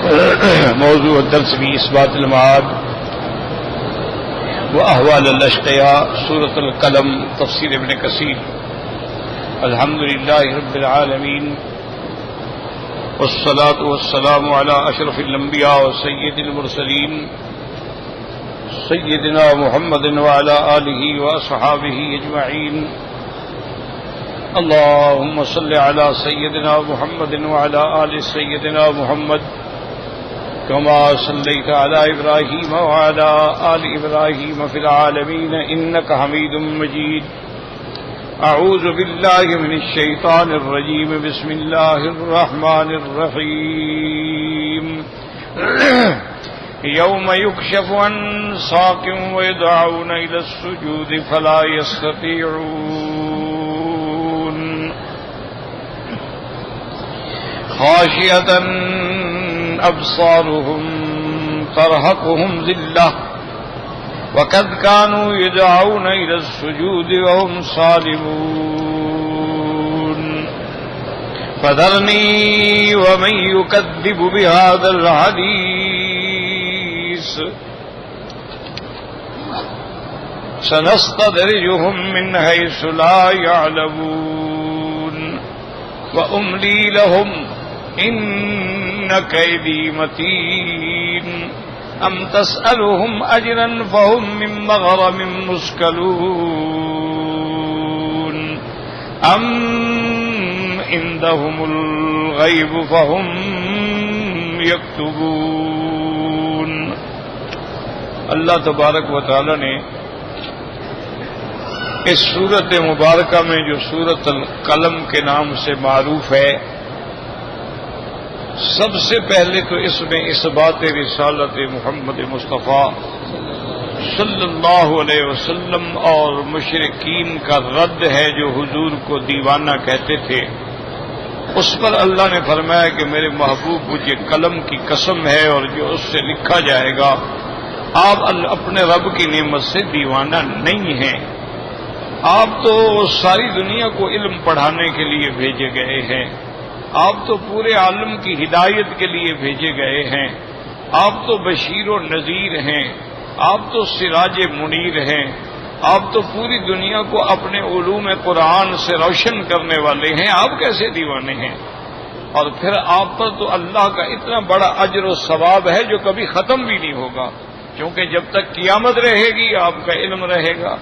موضوع الدرس بھی اثبات المعاد واحوال الاشقیاء سورۃ القلم تفسیر ابن کثیر. الحمد للہ رب العالمین والصلاة والسلام علی اشرف الانبیاء وسید المرسلین سیدنا محمد وعلی آلہ واصحابہ اجمعین. اللهم صل على سيدنا محمد وعلى آل سيدنا محمد كما صليت على إبراهيم وعلى آل إبراهيم في العالمين إنك حميد مجيد. أعوذ بالله من الشيطان الرجيم. بسم الله الرحمن الرحيم. يوم يكشف عن ساق ويدعون إلى السجود فلا يستطيعون خاشعة أبصارهم ترهقهم ذلة وقد كانوا يدعون إلى السجود وهم صالمون. فذرني ومن يكذب بهذا الحديث سنستدرجهم من حيث لا يعلمون وأملي لهم إن كيدي متين. أم تسألهم أجرا فهم من مغرم مثقلون أم عندهم الغيب فهم يكتبون. اللہ تبارک و تعالی نے اس سورت مبارکہ میں جو سورت القلم کے نام سے معروف ہے، سب سے پہلے تو اس میں اثبات رسالت محمد مصطفیٰ صلی اللہ علیہ وسلم اور مشرکین کا رد ہے جو حضور کو دیوانہ کہتے تھے. اس پر اللہ نے فرمایا کہ میرے محبوب مجھے قلم کی قسم ہے اور جو اس سے لکھا جائے گا، آپ اپنے رب کی نعمت سے دیوانہ نہیں ہیں. آپ تو ساری دنیا کو علم پڑھانے کے لیے بھیجے گئے ہیں، آپ تو پورے عالم کی ہدایت کے لیے بھیجے گئے ہیں، آپ تو بشیر و نذیر ہیں، آپ تو سراج منیر ہیں، آپ تو پوری دنیا کو اپنے علوم قرآن سے روشن کرنے والے ہیں. آپ کیسے دیوانے ہیں؟ اور پھر آپ پر تو اللہ کا اتنا بڑا اجر و ثواب ہے جو کبھی ختم بھی نہیں ہوگا، کیونکہ جب تک قیامت رہے گی آپ کا علم رہے گا،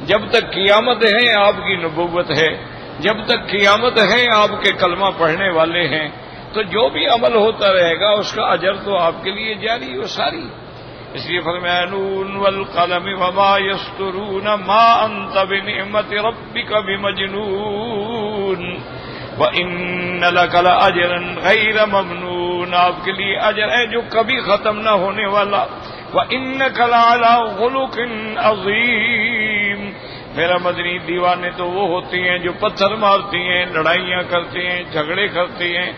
جب تک قیامت ہے آپ کی نبوت ہے، جب تک قیامت ہے آپ کے کلمہ پڑھنے والے ہیں، تو جو بھی عمل ہوتا رہے گا اس کا اجر تو آپ کے لیے جاری و ساری. اس لیے فرمایا نون والقلم وما یسطرون ما انت بنعمت ربک بمجنون وان لک لاجرا غیر ممنون. آپ کے لیے اجر ہے جو کبھی ختم نہ ہونے والا. وانک لعلی خلق عظیم. میرا مدنی دیوانے تو وہ ہوتے ہیں جو پتھر مارتی ہیں، لڑائیاں کرتے ہیں، جھگڑے کرتے ہیں،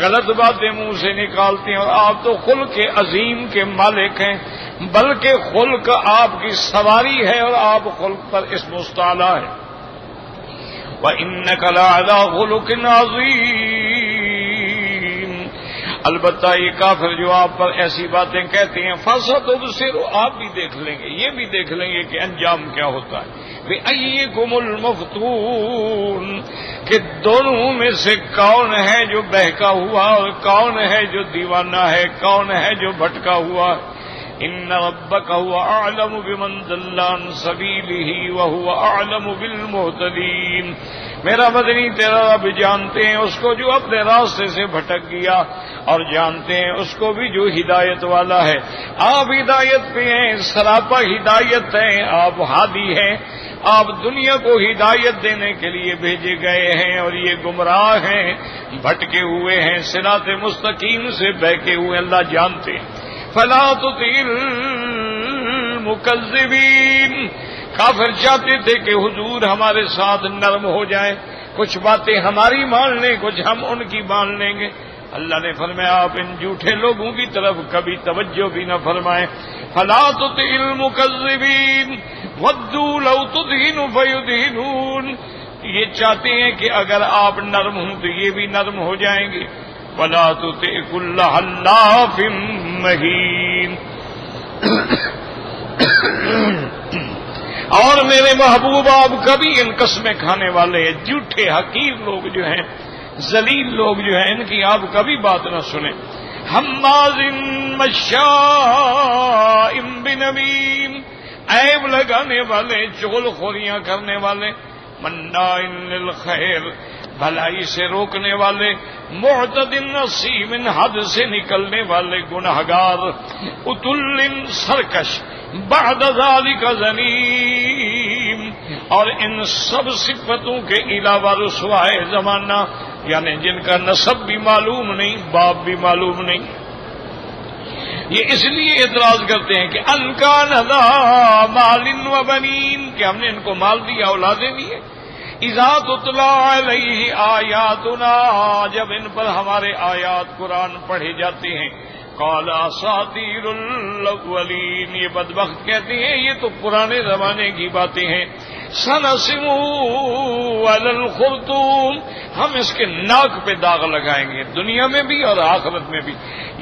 غلط باتیں منہ سے نکالتے ہیں، اور آپ تو خلق عظیم کے مالک ہیں، بلکہ خلق آپ کی سواری ہے اور آپ خلق پر اسم مستعلی ہے. وَإِنَّكَ لَعَلَىٰ خُلُقٍ عَظِيمٍ. البتہ یہ کافر جو آپ پر ایسی باتیں کہتے ہیں فَسَتُبْصِرُ، آپ بھی دیکھ لیں گے، یہ بھی دیکھ لیں گے کہ انجام کیا ہوتا ہے. بِأَيِّكُمُ الْمَفْتُونُ، کہ دونوں میں سے کون ہے جو بہکا ہوا اور کون ہے جو دیوانہ ہے، کون ہے جو بھٹکا ہوا. إِنَّ رَبَّكَ هُوَ أَعْلَمُ بِمَنْ ضَلَّ عَنْ سَبِيلِهِ وَهُوَ أَعْلَمُ بِالْمُهْتَدِينَ. میرا مدنی تیرا رب جانتے ہیں اس کو جو اپنے راستے سے بھٹک گیا، اور جانتے ہیں اس کو بھی جو ہدایت والا ہے. آپ ہدایت پہ ہیں، سراپا ہدایت ہیں، آپ ہادی ہیں، آپ دنیا کو ہدایت دینے کے لیے بھیجے گئے ہیں، اور یہ گمراہ ہیں، بھٹکے ہوئے ہیں، صراط مستقیم سے بہکے ہوئے. اللہ جانتے ہیں. فلا تطع المکذبین. کافر چاہتے تھے کہ حضور ہمارے ساتھ نرم ہو جائیں، کچھ باتیں ہماری مان لیں، کچھ ہم ان کی مان لیں گے. اللہ نے فرمایا آپ ان جھوٹے لوگوں کی طرف کبھی توجہ بھی نہ فرمائیں. فلا تطع المکذبین ودوا لو تدہن فیدہنون. یہ چاہتے ہیں کہ اگر آپ نرم ہوں تو یہ بھی نرم ہو جائیں گے، ولا تطع كل حلاف مہین. اور میرے محبوب آپ کبھی ان قسمیں کھانے والے جھوٹے حقیر لوگ جو ہیں، ذلیل لوگ جو ہیں، ان کی آپ کبھی بات نہ سنیں. حماز مشاء بنمیم، عیب لگانے والے، چغل خوریاں کرنے والے، مناع للخیر، بھلائی سے روکنے والے، معتد نصیم، حد سے نکلنے والے گنہگار، عتل سرکش، بعد ذلک زنیم، اور ان سب صفتوں کے علاوہ رسوائے زمانہ، یعنی جن کا نسب بھی معلوم نہیں، باپ بھی معلوم نہیں. یہ اس لیے اعتراض کرتے ہیں کہ ان کان ذا مال و بنین، کہ ہم نے ان کو مال دیا، اولادیں دی ہیں. اذا تتلی علیہ آیاتنا، جب ان پر ہمارے آیات قرآن پڑھے جاتے ہیں، قال اساطیر الاولین، یہ بدبخت کہتے ہیں یہ تو پرانے زمانے کی باتیں ہیں. سنسمو علی الخرطوم، ہم اس کے ناک پہ داغ لگائیں گے، دنیا میں بھی اور آخرت میں بھی.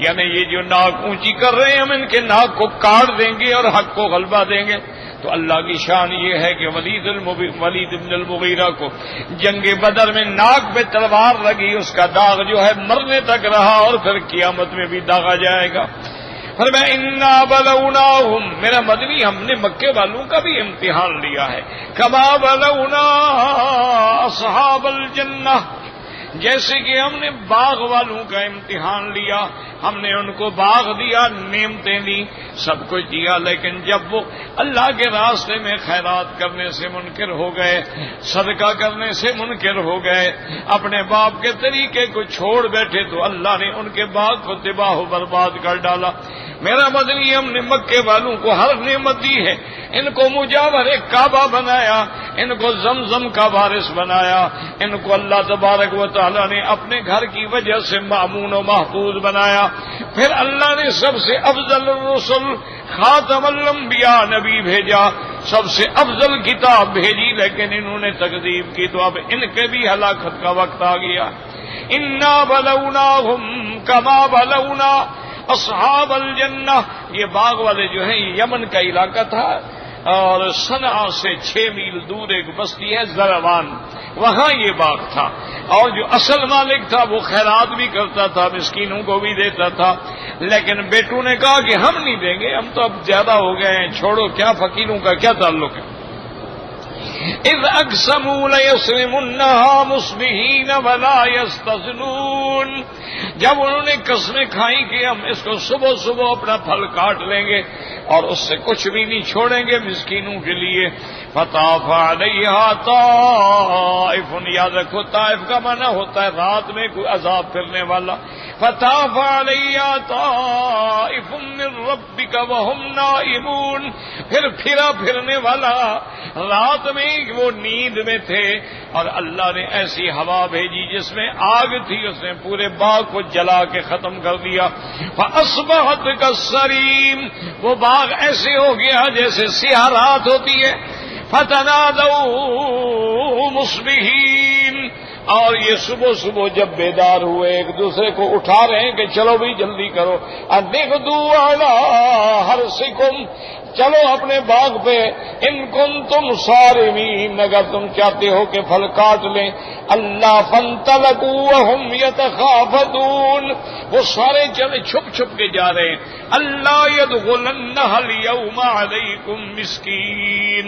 یعنی یہ جو ناک اونچی کر رہے ہیں، ہم ان کے ناک کو کاٹ دیں گے اور حق کو غلبہ دیں گے. تو اللہ کی شان یہ ہے کہ ولید بن المغیرہ کو جنگ بدر میں ناک پہ تلوار لگی، اس کا داغ جو ہے مرنے تک رہا، اور پھر قیامت میں بھی داغا جائے گا. فرمایا انا بلوناہم، میرا مدنی ہم نے مکے والوں کا بھی امتحان لیا ہے. کما بلونا اصحاب الجنہ، جیسے کہ ہم نے باغ والوں کا امتحان لیا. ہم نے ان کو باغ دیا، نعمتیں دی، سب کچھ دیا، لیکن جب وہ اللہ کے راستے میں خیرات کرنے سے منکر ہو گئے، صدقہ کرنے سے منکر ہو گئے، اپنے باپ کے طریقے کو چھوڑ بیٹھے، تو اللہ نے ان کے باغ کو تباہ و برباد کر ڈالا. میرا مدنی ہم نے مکے والوں کو ہر نعمت دی ہے. ان کو مجاور کعبہ بنایا، ان کو زمزم کا وارث بنایا، ان کو اللہ تبارک و تعالی نے اپنے گھر کی وجہ سے مامون و محفوظ بنایا. پھر اللہ نے سب سے افضل الرسل خاتم الانبیاء نبی بھیجا، سب سے افضل کتاب بھیجی، لیکن انہوں نے تکذیب کی، تو اب ان کے بھی ہلاکت کا وقت آ گیا. انا بلوناہم کما بلونا اصحاب الجنہ. یہ باغ والے جو ہیں یہ یمن کا علاقہ تھا، اور صنعا سے 6 میل دور ایک بستی ہے زروان، وہاں یہ باغ تھا. اور جو اصل مالک تھا وہ خیرات بھی کرتا تھا، مسکینوں کو بھی دیتا تھا، لیکن بیٹوں نے کہا کہ ہم نہیں دیں گے، ہم تو اب زیادہ ہو گئے ہیں، چھوڑو، کیا فقیروں کا کیا تعلق ہے. اذ اقسموا لیصرمنها مصبحین ولا یستثنون، جب انہوں نے قسمیں کھائیں کہ ہم اس کو صبح صبح اپنا پھل کاٹ لیں گے اور اس سے کچھ بھی نہیں چھوڑیں گے مسکینوں کے لیے. فطاف علیہا طائف، یاد رکھو طائف کا معنی ہوتا ہے رات میں کوئی عذاب پھرنے والا. فطاف علیہا طائف من ربک وہم نائمون، پھر پھرا پھرنے والا رات میں وہ نیند میں تھے، اور اللہ نے ایسی ہوا بھیجی جس میں آگ تھی، اس نے پورے باغ کو جلا کے ختم کر دیا. فاصبحت کالصریم، وہ باغ ایسے ہو گیا جیسے سیاہ رات ہوتی ہے. فتنادوا مصبحین، اور یہ صبح صبح جب بیدار ہوئے ایک دوسرے کو اٹھا رہے ہیں کہ چلو بھی جلدی کرو. اغدوا علی حرثکم، چلو اپنے باغ پہ، ان کنتم صارمین، اگر تم چاہتے ہو کہ پھل کاٹ لیں. اللہ فانطلقوا وهم يتخافتون، وہ سارے چلے چھپ چھپ کے جا رہے ہیں. اللہ يدخلنها اليوم علیکم مسکین،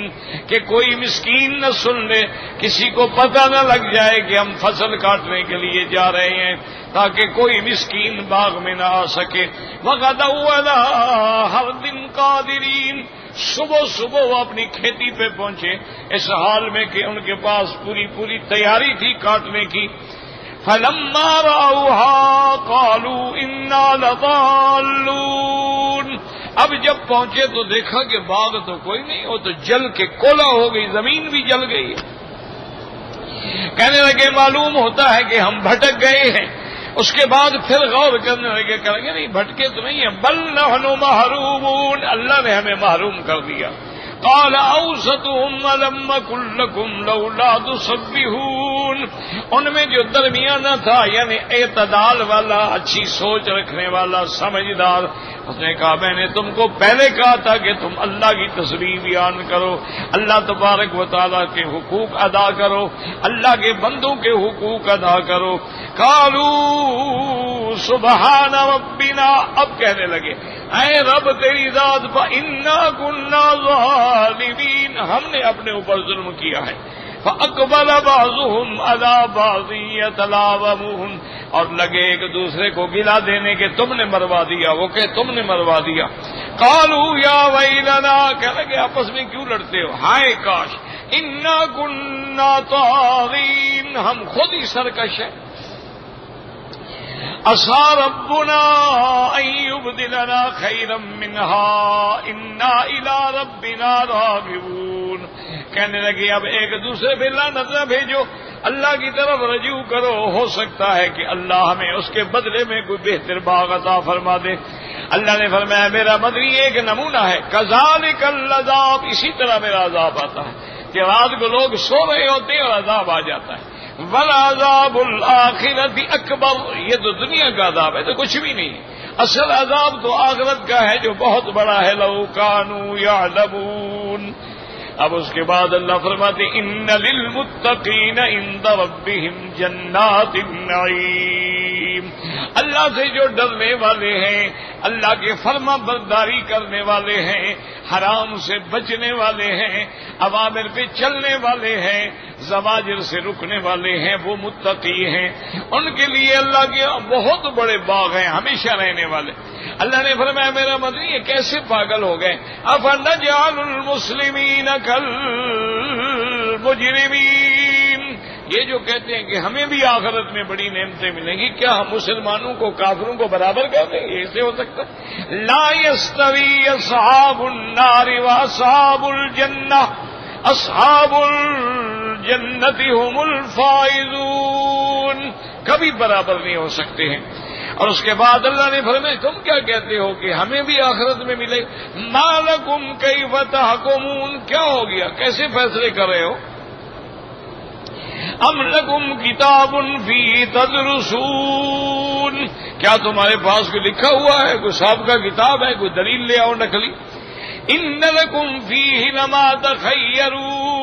کہ کوئی مسکین نہ سن لے، کسی کو پتہ نہ لگ جائے کہ ہم فصل کاٹنے کے لیے جا رہے ہیں، تاکہ کوئی مسکین باغ میں نہ آ سکے. وغدوا علی حرد قادرین، صبح صبح وہ اپنی کھیتی پہ پہنچے اس حال میں کہ ان کے پاس پوری تیاری تھی کاٹنے کی. فلما رأوها قالوا انا لضالون، اب جب پہنچے تو دیکھا کہ باغ تو کوئی نہیں، وہ تو جل کے کولا ہو گئی، زمین بھی جل گئی. کہنے لگے معلوم ہوتا ہے کہ ہم بھٹک گئے ہیں. اس کے بعد پھر غور کرنے لگے، کہیں نہیں بھٹکے تو نہیں ہیں، بل نحن محرومون، اللہ نے ہمیں محروم کر دیا. قال اوسطهم الم اقل لكم لولا تسبحون، ان میں جو درمیانہ تھا یعنی اعتدال والا، اچھی سوچ رکھنے والا، سمجھدار، اس نے کہا میں نے تم کو پہلے کہا تھا کہ تم اللہ کی تسبیح بیان کرو، اللہ تبارک و تعالیٰ کے حقوق ادا کرو، اللہ کے بندوں کے حقوق ادا کرو۔ قالوا سبحان ربنا، اب کہنے لگے اے رب تیری ذات فإنا كنا ظالمین، ہم نے اپنے اوپر ظلم کیا ہے۔ فأقبل بعضهم على بعض يتلاومون، اور لگے ایک دوسرے کو گلا دینے کے تم نے مروا دیا، وہ کہ تم نے مروا دیا۔ قالوا یا ویلنا، کہنے لگے آپس میں کیوں لڑتے ہو، ہائے کاش، انا كنا طاغین، ہم خود ہی سرکش ہیں۔ عسى ربنا ان يبدلنا خيرا منها انا الى ربنا راغبون، کہنے لگے اب ایک دوسرے پہ لعنت نہ بھیجو، اللہ کی طرف رجوع کرو، ہو سکتا ہے کہ اللہ ہمیں اس کے بدلے میں کوئی بہتر باغ عطا فرما دے۔ اللہ نے فرمایا میرا مدنی ایک نمونہ ہے، کذالک العذاب، اسی طرح میرا عذاب آتا ہے کہ رات کو لوگ سو رہے ہوتے ہیں اور عذاب آ جاتا ہے۔ والعذاب الآخرۃ اکبر، یہ تو دنیا کا عذاب ہے تو کچھ بھی نہیں، اصل عذاب تو آخرت کا ہے جو بہت بڑا ہے۔ لو کانوا یعلمون۔ اب اس کے بعد اللہ فرماتے ان للمتقین عند ربهم جنات النعیم، اللہ سے جو ڈرنے والے ہیں، اللہ کے فرما برداری کرنے والے ہیں، حرام سے بچنے والے ہیں، اوامر پہ چلنے والے ہیں، زواجر سے رکنے والے ہیں، وہ متقی ہیں، ان کے لیے اللہ کے بہت بڑے باغ ہیں ہمیشہ رہنے والے۔ اللہ نے فرمایا میرا مدنی یہ کیسے پاگل ہو گئے، افنجعل المسلمین کالمجرمین، یہ جو کہتے ہیں کہ ہمیں بھی آخرت میں بڑی نعمتیں ملیں گی، کیا ہم مسلمانوں کو کافروں کو برابر کر دیں گے؟ ایسے ہو سکتا ہے؟ لا یستوی اصحاب النار واصحاب الجنہ، اصحاب الجنت هم الفائزون، کبھی برابر نہیں ہو سکتے ہیں۔ اور اس کے بعد اللہ نے فرمایا تم کیا کہتے ہو کہ ہمیں بھی آخرت میں ملے؟ ما لکم کیف تحکمون، کیا ہو گیا، کیسے فیصلے کر رہے ہو؟ ام لکم کتاب فیہ تدرسون، کیا تمہارے پاس کوئی لکھا ہوا ہے، کوئی صاحب کا کتاب ہے، کوئی دلیل لے آؤ نقلی۔ ان لکم فیہ لما تخیرون،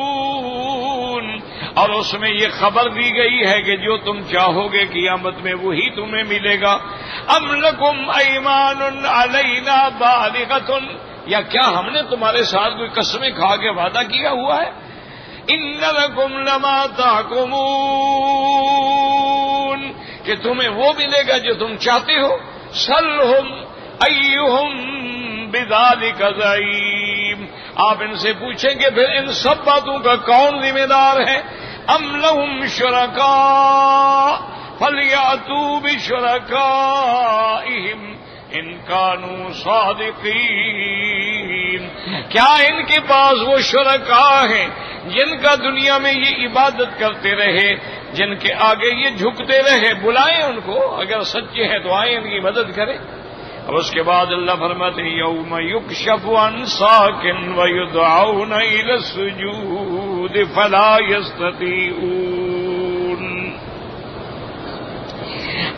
اور اس میں یہ خبر دی گئی ہے کہ جو تم چاہو گے قیامت میں وہی تمہیں ملے گا۔ ام لکم ایمان علینا بالغۃ، یا کیا ہم نے تمہارے ساتھ کوئی قسمیں کھا کے وعدہ کیا ہوا ہے؟ ان لکم لما تحکمون، کہ تمہیں وہ ملے گا جو تم چاہتے ہو۔ سلہم ایہم بذالک زعیم، آپ ان سے پوچھیں کہ پھر ان سب باتوں کا کون ذمہ دار ہے؟ ام لہم شرکاء فلیأتوا بشرکائہم ان کانوا صادقین، کیا ان کے پاس وہ شرکاء ہیں جن کا دنیا میں یہ عبادت کرتے رہے، جن کے آگے یہ جھکتے رہے، بلائیں ان کو، اگر سچے ہیں تو آئیں ان کی مدد کریں۔ اور اس کے بعد اللہ فرماتے ہیں یوم یکشف عن ساق ویدعون الی السجود فلا یستطیعون۔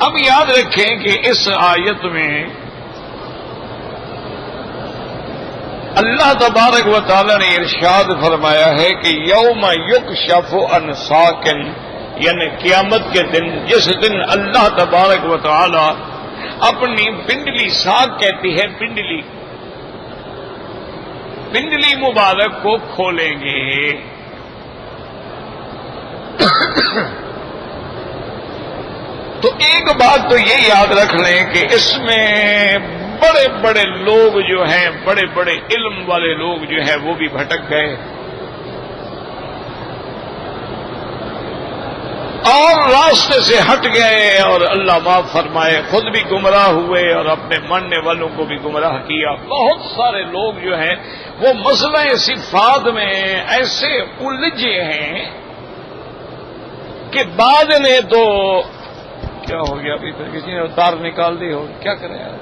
اب یاد رکھیں کہ اس آیت میں اللہ تبارک و تعالی نے ارشاد فرمایا ہے کہ یوم یکشف عن ساق، یعنی قیامت کے دن، جس دن اللہ تبارک و تعالی اپنی پنڈلی، ساق کہتی ہے پنڈلی، پنڈلی مبارک کو کھولیں گے۔ تو ایک بات تو یہ یاد رکھ لیں کہ اس میں بڑے بڑے لوگ جو ہیں، بڑے بڑے علم والے لوگ جو ہیں وہ بھی بھٹک گئے اور راستے سے ہٹ گئے، اور اللہ معاف فرمائے خود بھی گمراہ ہوئے اور اپنے ماننے والوں کو بھی گمراہ کیا۔ بہت سارے لوگ جو ہیں وہ مسئلہ صفات میں ایسے الجھے ہیں کہ بعد نے تو کیا ہو گیا، ابھی تو کسی نے تار نکال دی ہو، کیا کریں یار،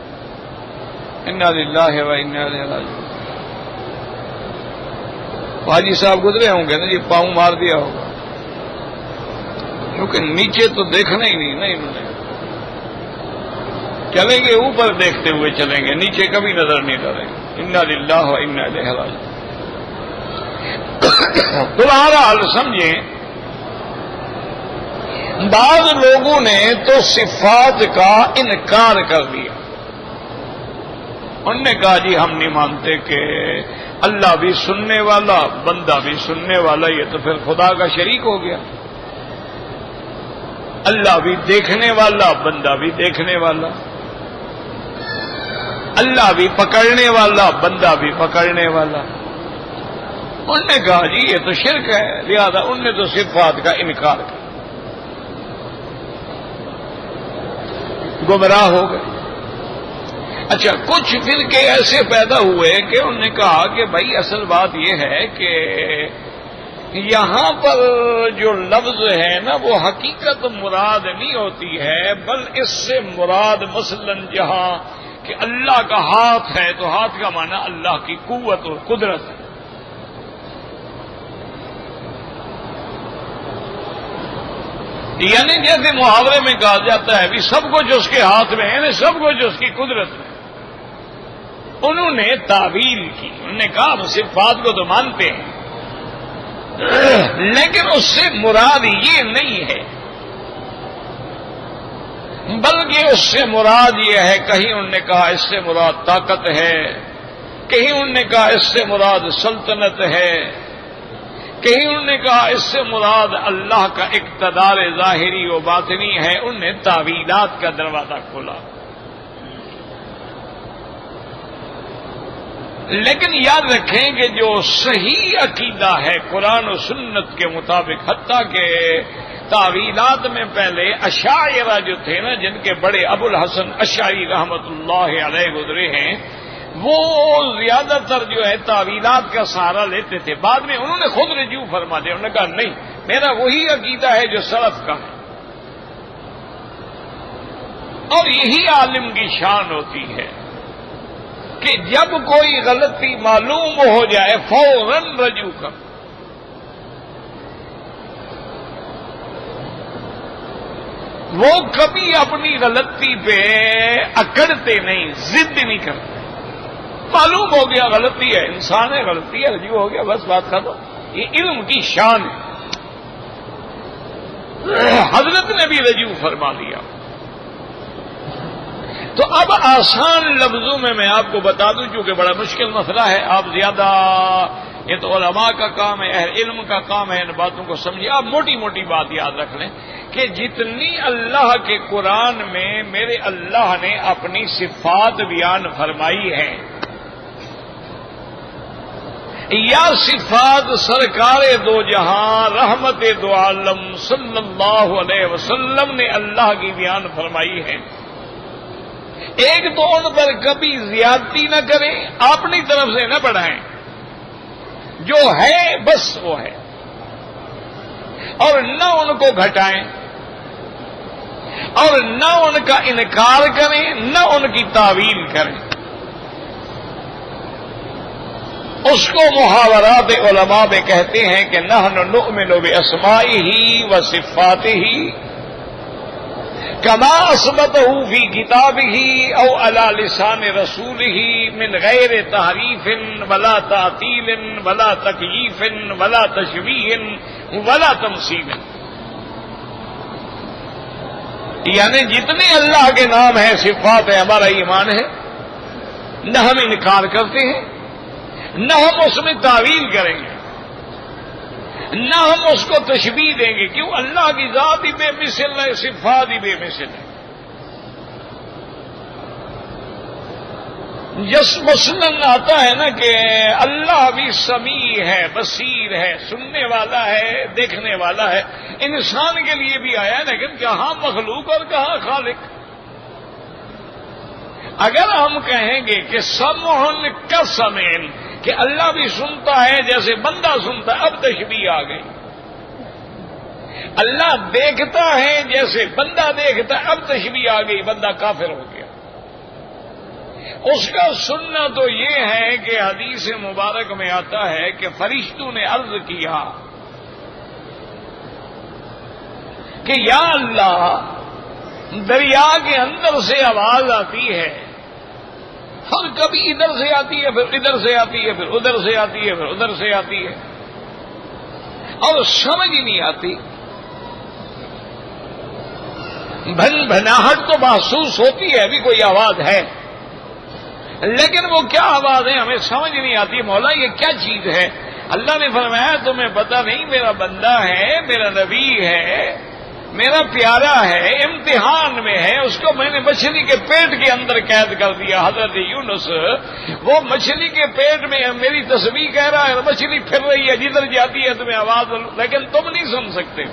انا للہ و انا الیہ راجعون۔ حاجی صاحب گزرے ہوں گے نا جی، پاؤں مار دیا ہوگا، کیونکہ نیچے تو دیکھنا ہی نہیں انہوں نے، چلیں گے اوپر دیکھتے ہوئے چلیں گے، نیچے کبھی نظر نہیں ڈالیں گے۔ انا للہ و انا الیہ راجعون۔ تو بہرحال سمجھیں، بعض لوگوں نے تو صفات کا انکار کر دیا، انہوں نے کہا جی ہم نہیں مانتے کہ اللہ بھی سننے والا بندہ بھی سننے والا، یہ تو پھر خدا کا شریک ہو گیا۔ اللہ بھی دیکھنے والا بندہ بھی دیکھنے والا، اللہ بھی پکڑنے والا بندہ بھی پکڑنے والا۔ انہوں نے کہا جی یہ تو شرک ہے، لہذا انہوں نے تو صفات کا انکار کیا، گمراہ ہو گئے۔ اچھا، کچھ فرقے ایسے پیدا ہوئے کہ انہوں نے کہا کہ بھائی اصل بات یہ ہے کہ یہاں پر جو لفظ ہے نا وہ حقیقت مراد نہیں ہوتی ہے، بل اس سے مراد مثلا جہاں کہ اللہ کا ہاتھ ہے تو ہاتھ کا معنی اللہ کی قوت اور قدرت ہے۔ یعنی جیسے محاورے میں کہا جاتا ہے بھی سب کچھ اس کے ہاتھ میں ہے، یعنی سب کچھ اس کی قدرت میں۔ انہوں نے تعویل کی، انہوں نے کہا ہم صفات کو تو مانتے ہیں لیکن اس سے مراد یہ نہیں ہے، بلکہ اس سے مراد یہ ہے، کہیں انہوں نے کہا اس سے مراد طاقت ہے، کہیں انہوں نے کہا اس سے مراد سلطنت ہے، کہیں انہوں نے کہا اس سے مراد اللہ کا اقتدار ظاہری و باطنی ہے۔ انہوں نے تعویلات کا دروازہ کھولا، لیکن یاد رکھیں کہ جو صحیح عقیدہ ہے قرآن و سنت کے مطابق، حتیٰ کہ تعویلات میں پہلے اشاعرہ جو تھے نا، جن کے بڑے ابو الحسن اشعری رحمت اللہ علیہ گزرے ہیں، وہ زیادہ تر جو ہے تعویلات کا سہارا لیتے تھے۔ بعد میں انہوں نے خود رجوع فرما دیا، انہوں نے کہا نہیں، میرا وہی عقیدہ ہے جو سلف کا ہے، اور یہی عالم کی شان ہوتی ہے کہ جب کوئی غلطی معلوم ہو جائے فوراً رجوع کر۔ وہ کبھی اپنی غلطی پہ اکڑتے نہیں، ضد نہیں کرتے۔ معلوم ہو گیا غلطی ہے، انسان ہے، غلطی ہے، رجوع ہو گیا، بس بات ختم۔ یہ علم کی شان ہے۔ حضرت نے بھی رجوع فرما لیا۔ تو اب آسان لفظوں میں آپ کو بتا دوں، چونکہ بڑا مشکل مسئلہ ہے، آپ زیادہ، یہ تو علماء کا کام ہے، اہل علم کا کام ہے، ان باتوں کو سمجھیے۔ آپ موٹی موٹی بات یاد رکھ لیں کہ جتنی اللہ کے قرآن میں میرے اللہ نے اپنی صفات بیان فرمائی ہیں، یا صفات سرکار دو جہاں رحمت دو عالم صلی اللہ علیہ وسلم نے اللہ کی بیان فرمائی ہے، ایک تو ان پر کبھی زیادتی نہ کریں، اپنی طرف سے نہ بڑھائیں، جو ہے بس وہ ہے، اور نہ ان کو گھٹائیں، اور نہ ان کا انکار کریں، نہ ان کی تعویل کریں۔ اس کو محاورات علماء میں کہتے ہیں کہ نحن نؤمن باسمائہ و صفاتہ کما اثبتہ فی کتابہ او علی لسان رسولہ من غیر تحریف ولا تعطیل ولا تکییف ولا تشبیہ ولا تمثیل۔ یعنی جتنے اللہ کے نام ہیں، صفات ہیں، ہمارا ایمان ہے، نہ ہم انکار کرتے ہیں، نہ ہم اس میں تعویل کریں گے، نہ ہم اس کو تشبیہ دیں گے، کیوں؟ اللہ کی ذات ہی بے مثل ہے، صفات ہی بے مثل ہے۔ جس مثلاً آتا ہے نا کہ اللہ بھی سمیع ہے، بصیر ہے، سننے والا ہے، دیکھنے والا ہے، انسان کے لیے بھی آیا ہے، لیکن کہاں مخلوق اور کہاں خالق۔ اگر ہم کہیں گے کہ سمعن کا سمعن، کہ اللہ بھی سنتا ہے جیسے بندہ سنتا ہے، اب تشبیہ آ گئی۔ اللہ دیکھتا ہے جیسے بندہ دیکھتا ہے، اب تشبیہ آ گئی، بندہ کافر ہو گیا۔ اس کا سننا تو یہ ہے کہ حدیث مبارک میں آتا ہے کہ فرشتوں نے عرض کیا کہ یا اللہ، دریا کے اندر سے آواز آتی ہے، اور کبھی ادھر سے آتی ہے، پھر ادھر سے آتی ہے، پھر ادھر سے آتی ہے، پھر ادھر سے آتی ہے، اور سمجھ ہی نہیں آتی۔ بھن بھناہٹ تو محسوس ہوتی ہے، ابھی کوئی آواز ہے، لیکن وہ کیا آواز ہے ہمیں سمجھ نہیں آتی۔ مولا یہ کیا چیز ہے؟ اللہ نے فرمایا تمہیں پتہ نہیں، میرا بندہ ہے، میرا نبی ہے، میرا پیارا ہے، امتحان میں ہے، اس کو میں نے مچھلی کے پیٹ کے اندر قید کر دیا۔ حضرت یونس وہ مچھلی کے پیٹ میں میری تسبیح کہہ رہا ہے، مچھلی پھر رہی ہے، جدھر جاتی ہے تمہیں آواز، لیکن تم نہیں سن سکتے۔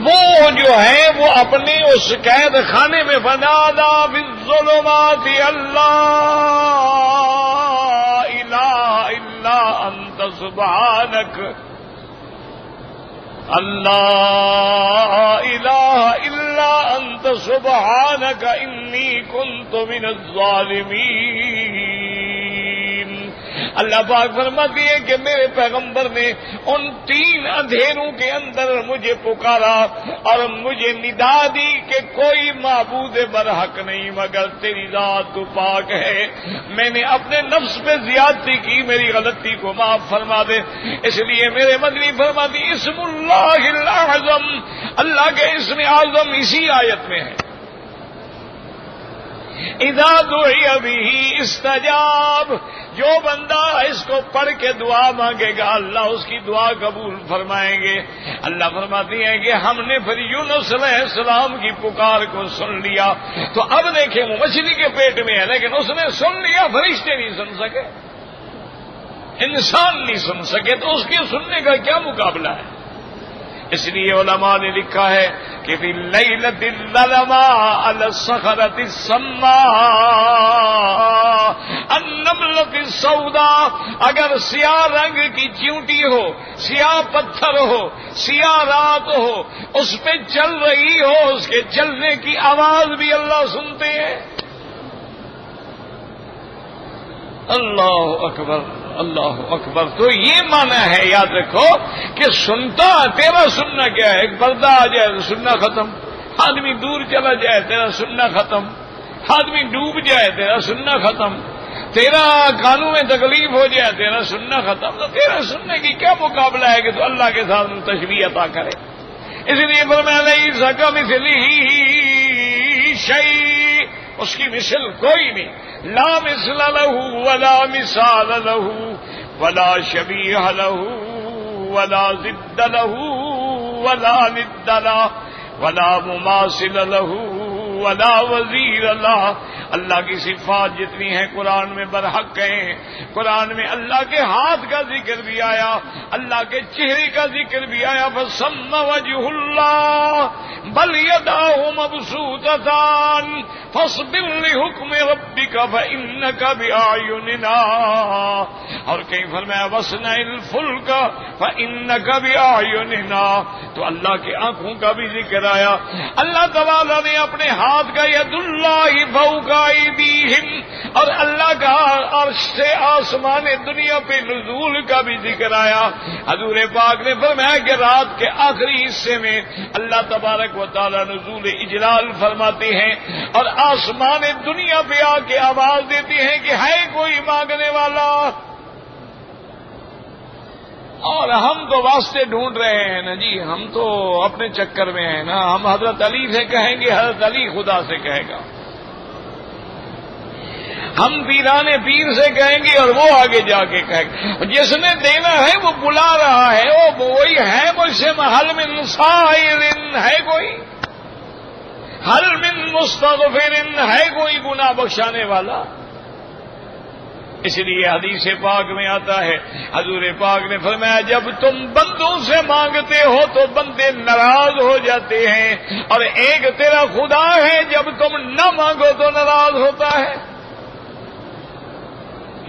وہ جو ہے وہ اپنے اس قید خانے میں فنادا بالظلمات اللہ الہ الا انت سبحانک، اللہ الہ الا انت سبحانک انی کنت من الظالمین۔ اللہ پاک فرماتی ہے کہ میرے پیغمبر نے ان 3 اندھیروں کے اندر مجھے پکارا اور مجھے ندا دی کہ کوئی معبود برحق نہیں مگر تیری ذات تو پاک ہے، میں نے اپنے نفس پہ زیادتی کی، میری غلطی کو معاف فرما دے۔ اس لیے میرے مدنی فرماتی اسم اللہ الاعظم، اللہ کے اسم اعظم اسی آیت میں ہے، اذا دعی بہ استجاب، جو بندہ اس کو پڑھ کے دعا مانگے گا اللہ اس کی دعا قبول فرمائیں گے۔ اللہ فرماتی ہے کہ ہم نے پھر یونس علیہ السلام کی پکار کو سن لیا، تو اب دیکھیں وہ مچھلی کے پیٹ میں ہے لیکن اس نے سن لیا، فرشتے نہیں سن سکے، انسان نہیں سن سکے، تو اس کے سننے کا کیا مقابلہ ہے؟ اس لیے علماء نے لکھا ہے کہ فی اللیلۃ الظلماء علی الصخرۃ السماء النملۃ السوداء، اگر سیاہ رنگ کی چیونٹی ہو، سیاہ پتھر ہو، سیاہ رات ہو، اس پہ چل رہی ہو، اس کے چلنے کی آواز بھی اللہ سنتے ہیں۔ اللہ اکبر، اللہ اکبر۔ تو یہ معنی ہے، یاد رکھو کہ سنتا، تیرا سننا کیا ہے؟ ایک پردہ آ جائے تو سننا ختم، آدمی دور چلا جائے تیرا سننا ختم، آدمی ڈوب جائے تیرا سننا ختم، تیرا کانوں میں تکلیف ہو جائے تیرا سننا ختم۔ تو تیرا سننے کی کیا مقابلہ ہے کہ تو اللہ کے ساتھ تشبیہ عطا کرے؟ اس لیے فرمایا لیس کمثلہ شیء، اس کی مثل کوئی نہیں، لا مثل لہ ولا مثال لہ ولا شبیہ لہ ولا ضد لہ ولا ند لہ ولا مماثل لہ ولا وزیر لہ۔ اللہ کی صفات جتنی ہیں قرآن میں برحق ہیں۔ قرآن میں اللہ کے ہاتھ کا ذکر بھی آیا، اللہ کے چہرے کا ذکر بھی آیا، فَسَمَّ وَجْهُ اللَّهِ بَلْ يَدَاهُ مَبْسُوطَتَانِ فَاصْبِرْ لِحُكْمِ رَبِّكَ فَإِنَّكَ بِأَعْيُنِنَا، اور کہیں فرمایا وَاصْنَعِ الْفُلْكَ فَإِنَّكَ بِأَعْيُنِنَا، تو اللہ کی آنکھوں کا بھی ذکر آیا۔ اللہ تعالیٰ نے اپنے ہاتھ کا ید اللہ فوق ایدیہم، اور اللہ کا عرش سے آسمان دنیا پہ نزول کا بھی ذکر آیا۔ حضور پاک نے فرمایا کہ رات کے آخری حصے میں اللہ تبارک و تعالی نزول اجلال فرماتے ہیں اور آسمان دنیا پہ آ کے آواز دیتے ہیں کہ ہے کوئی مانگنے والا، اور ہم تو واسطے ڈھونڈ رہے ہیں نا جی، ہم تو اپنے چکر میں ہیں نا، ہم حضرت علی سے کہیں گے، حضرت علی خدا سے کہے گا، ہم پیران پیر سے کہیں گے اور وہ آگے جا کے کہے گا، جس نے دینا ہے وہ بلا رہا ہے، وہ وہی ہے مجھ سے، حل من سائل ہے کوئی، حل من مستغفر ہے کوئی گناہ بخشانے والا۔ اس لیے حدیث پاک میں آتا ہے، حضور پاک نے فرمایا جب تم بندوں سے مانگتے ہو تو بندے ناراض ہو جاتے ہیں، اور ایک تیرا خدا ہے جب تم نہ مانگو تو ناراض ہوتا ہے۔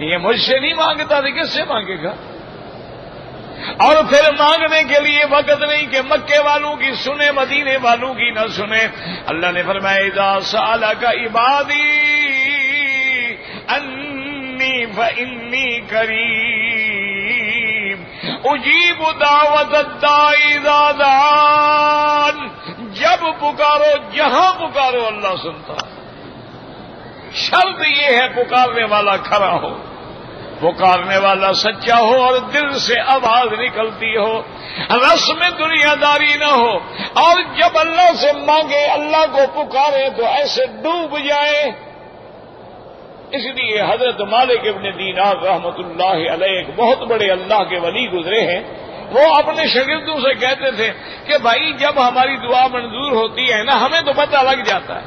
یہ مجھ سے نہیں مانگتا تو کس سے مانگے گا؟ اور پھر مانگنے کے لیے وقت نہیں کہ مکے والوں کی سنے مدینے والوں کی نہ سنے. اللہ نے فرمایا اذا سألک عبادی انی فانی قریب اجیب دعوت الداعی اذا دعان. جب پکارو جہاں پکارو اللہ سنتا. شرط یہ ہے پکارنے والا کھڑا ہو, پکارنے والا سچا ہو اور دل سے آواز نکلتی ہو, رسم دنیا داری نہ ہو. اور جب اللہ سے مانگے اللہ کو پکارے تو ایسے ڈوب جائے. اس لیے حضرت مالک ابن دینار رحمت اللہ علیہ ایک بہت بڑے اللہ کے ولی گزرے ہیں. وہ اپنے شاگردوں سے کہتے تھے کہ بھائی جب ہماری دعا منظور ہوتی ہے نا ہمیں تو پتہ لگ جاتا ہے,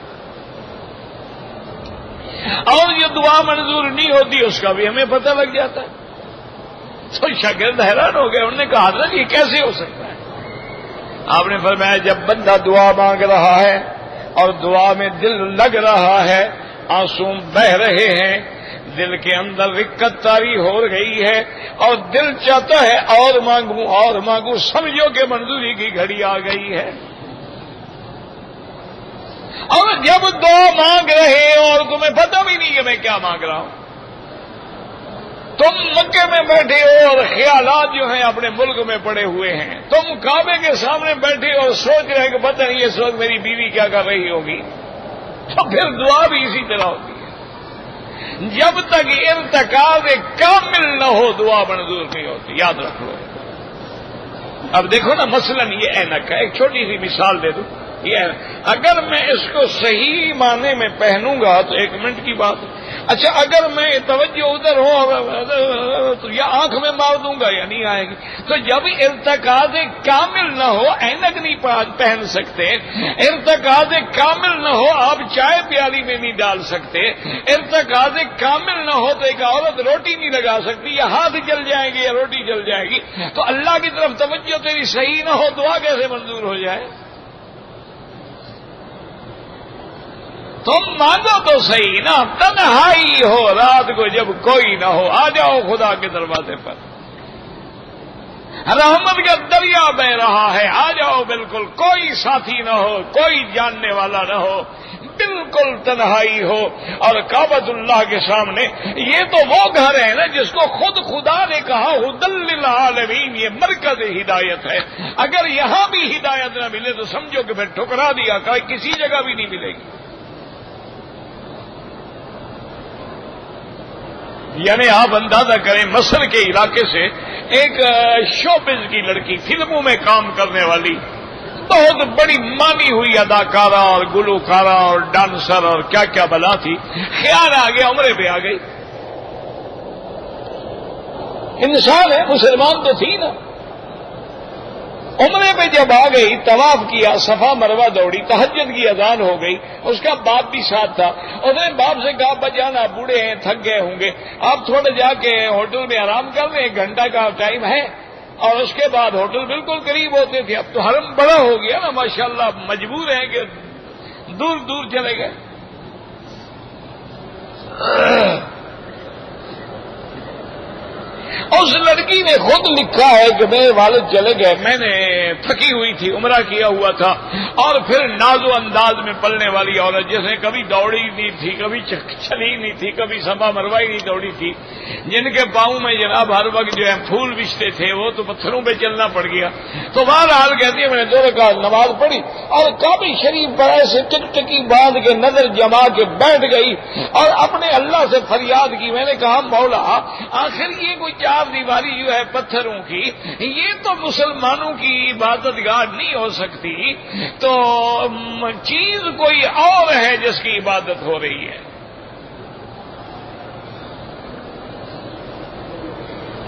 اور جو دعا منظور نہیں ہوتی اس کا بھی ہمیں پتہ لگ جاتا ہے. تو شاگرد حیران ہو گئے. انہوں نے کہا حضرت یہ کیسے ہو سکتا ہے؟ آپ نے فرمایا جب بندہ دعا مانگ رہا ہے اور دعا میں دل لگ رہا ہے, آنسو بہ رہے ہیں, دل کے اندر رکت طاری ہو گئی ہے اور دل چاہتا ہے اور مانگوں, سمجھو کہ منظوری کی گھڑی آ گئی ہے. اور جب دعا مانگ رہے اور تمہیں پتہ بھی نہیں کہ میں کیا مانگ رہا ہوں, تم مکے میں بیٹھے ہو اور خیالات جو ہیں اپنے ملک میں پڑے ہوئے ہیں, تم کعبے کے سامنے بیٹھے اور سوچ رہے کہ پتہ نہیں اس وقت میری بیوی کیا کر رہی ہوگی, تو پھر دعا بھی اسی طرح ہوتی ہے. جب تک ارتکاز کامل نہ ہو دعا منظور نہیں ہوتی, یاد رکھ لو. اب دیکھو نا مثلا یہ اینک ہے, ایک چھوٹی سی مثال دے دوں. یہ اگر میں اس کو صحیح معنی میں پہنوں گا تو 1 منٹ کی بات ہے. اچھا اگر میں توجہ ادھر ہو تو یا آنکھ میں مار دوں گا یا نہیں آئے گی. تو جب ارتکاز کامل نہ ہو اینک نہیں پہن سکتے, ارتکاز کامل نہ ہو آپ چائے پیالی میں نہیں ڈال سکتے, ارتکاز کامل نہ ہو تو ایک عورت روٹی نہیں لگا سکتی, یا ہاتھ جل جائیں گے یا روٹی جل جائے گی. تو اللہ کی طرف توجہ تیری صحیح نہ ہو دعا کیسے منظور ہو جائے؟ تم مانگو تو صحیح نا, تنہائی ہو رات کو جب کوئی نہ ہو, آ جاؤ خدا کے دروازے پر, رحمت کا دریا بہ رہا ہے, آ جاؤ. بالکل کوئی ساتھی نہ ہو, کوئی جاننے والا نہ ہو, بالکل تنہائی ہو اور کعبۃ اللہ کے سامنے. یہ تو وہ گھر ہے نا جس کو خود خدا نے کہا ھدی للعالمین, یہ مرکز ہدایت ہے. اگر یہاں بھی ہدایت نہ ملے تو سمجھو کہ پھر ٹھکرا دیا, کسی جگہ بھی نہیں ملے گی. یعنی آپ اندازہ کریں مصر کے علاقے سے ایک شوبز کی لڑکی, فلموں میں کام کرنے والی, بہت بڑی مانی ہوئی اداکارہ اور گلوکارہ اور ڈانسر اور کیا کیا بلا تھی, خیال آ گیا عمرے پہ آ گئی. انسان ہے, مسلمان تو تھی نا. عمرے پہ جب آ گئی, طواف کیا, صفا مروہ دوڑی, تہجد کی اذان ہو گئی. اس کا باپ بھی ساتھ تھا. اس نے باپ سے کہا بجان آپ بوڑھے ہیں, تھک گئے ہوں گے, آپ تھوڑا جا کے ہوٹل میں آرام کر لیں, 1 گھنٹہ کا ٹائم ہے. اور اس کے بعد ہوٹل بالکل قریب ہوتے تھے. اب تو حرم بڑا ہو گیا نا ماشاءاللہ, مجبور ہیں کہ دور دور چلے گئے. اس لڑکی نے خود لکھا ہے کہ میرے والد چلے گئے, میں نے تھکی ہوئی تھی, عمرہ کیا ہوا تھا, اور پھر ناز و انداز میں پلنے والی عورت, جیسے کبھی دوڑی نہیں تھی, کبھی چلی نہیں تھی, کبھی صفا مروہ نہیں دوڑی تھی, جن کے پاؤں میں جناب ہر وقت جو ہے پھول بچتے تھے, وہ تو پتھروں پہ چلنا پڑ گیا. تو بہرحال کہتی ہے میں نے 2 رکعت نماز پڑھی اور کعبہ شریف پر ایسے ٹک ٹکی باندھ کے نظر جما کے بیٹھ گئی اور اپنے اللہ سے فریاد کی. میں نے کہا مولا آخر یہ کوئی 4 دیواری جو ہے پتھروں کی, یہ تو مسلمانوں کی عبادت گاہ نہیں ہو سکتی, تو چیز کوئی اور ہے جس کی عبادت ہو رہی ہے.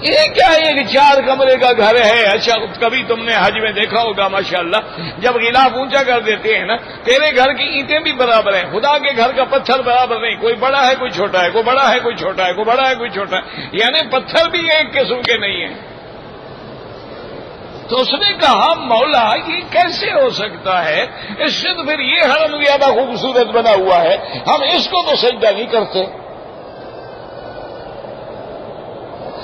یہ کیا ایک 4 کمرے کا گھر ہے. اچھا کبھی تم نے حج میں دیکھا ہوگا ماشاءاللہ, جب غلاف اونچا کر دیتے ہیں نا, تیرے گھر کی اینٹیں بھی برابر ہیں, خدا کے گھر کا پتھر برابر نہیں, کوئی بڑا ہے کوئی چھوٹا ہے, کوئی بڑا ہے کوئی چھوٹا ہے, کوئی بڑا ہے کوئی چھوٹا ہے, یعنی پتھر بھی ایک قسم کے نہیں ہیں. تو اس نے کہا مولا یہ کیسے ہو سکتا ہے, اس سے تو پھر یہ حرم زیادہ خوبصورت بنا ہوا ہے, ہم اس کو تو سجدہ نہیں کرتے.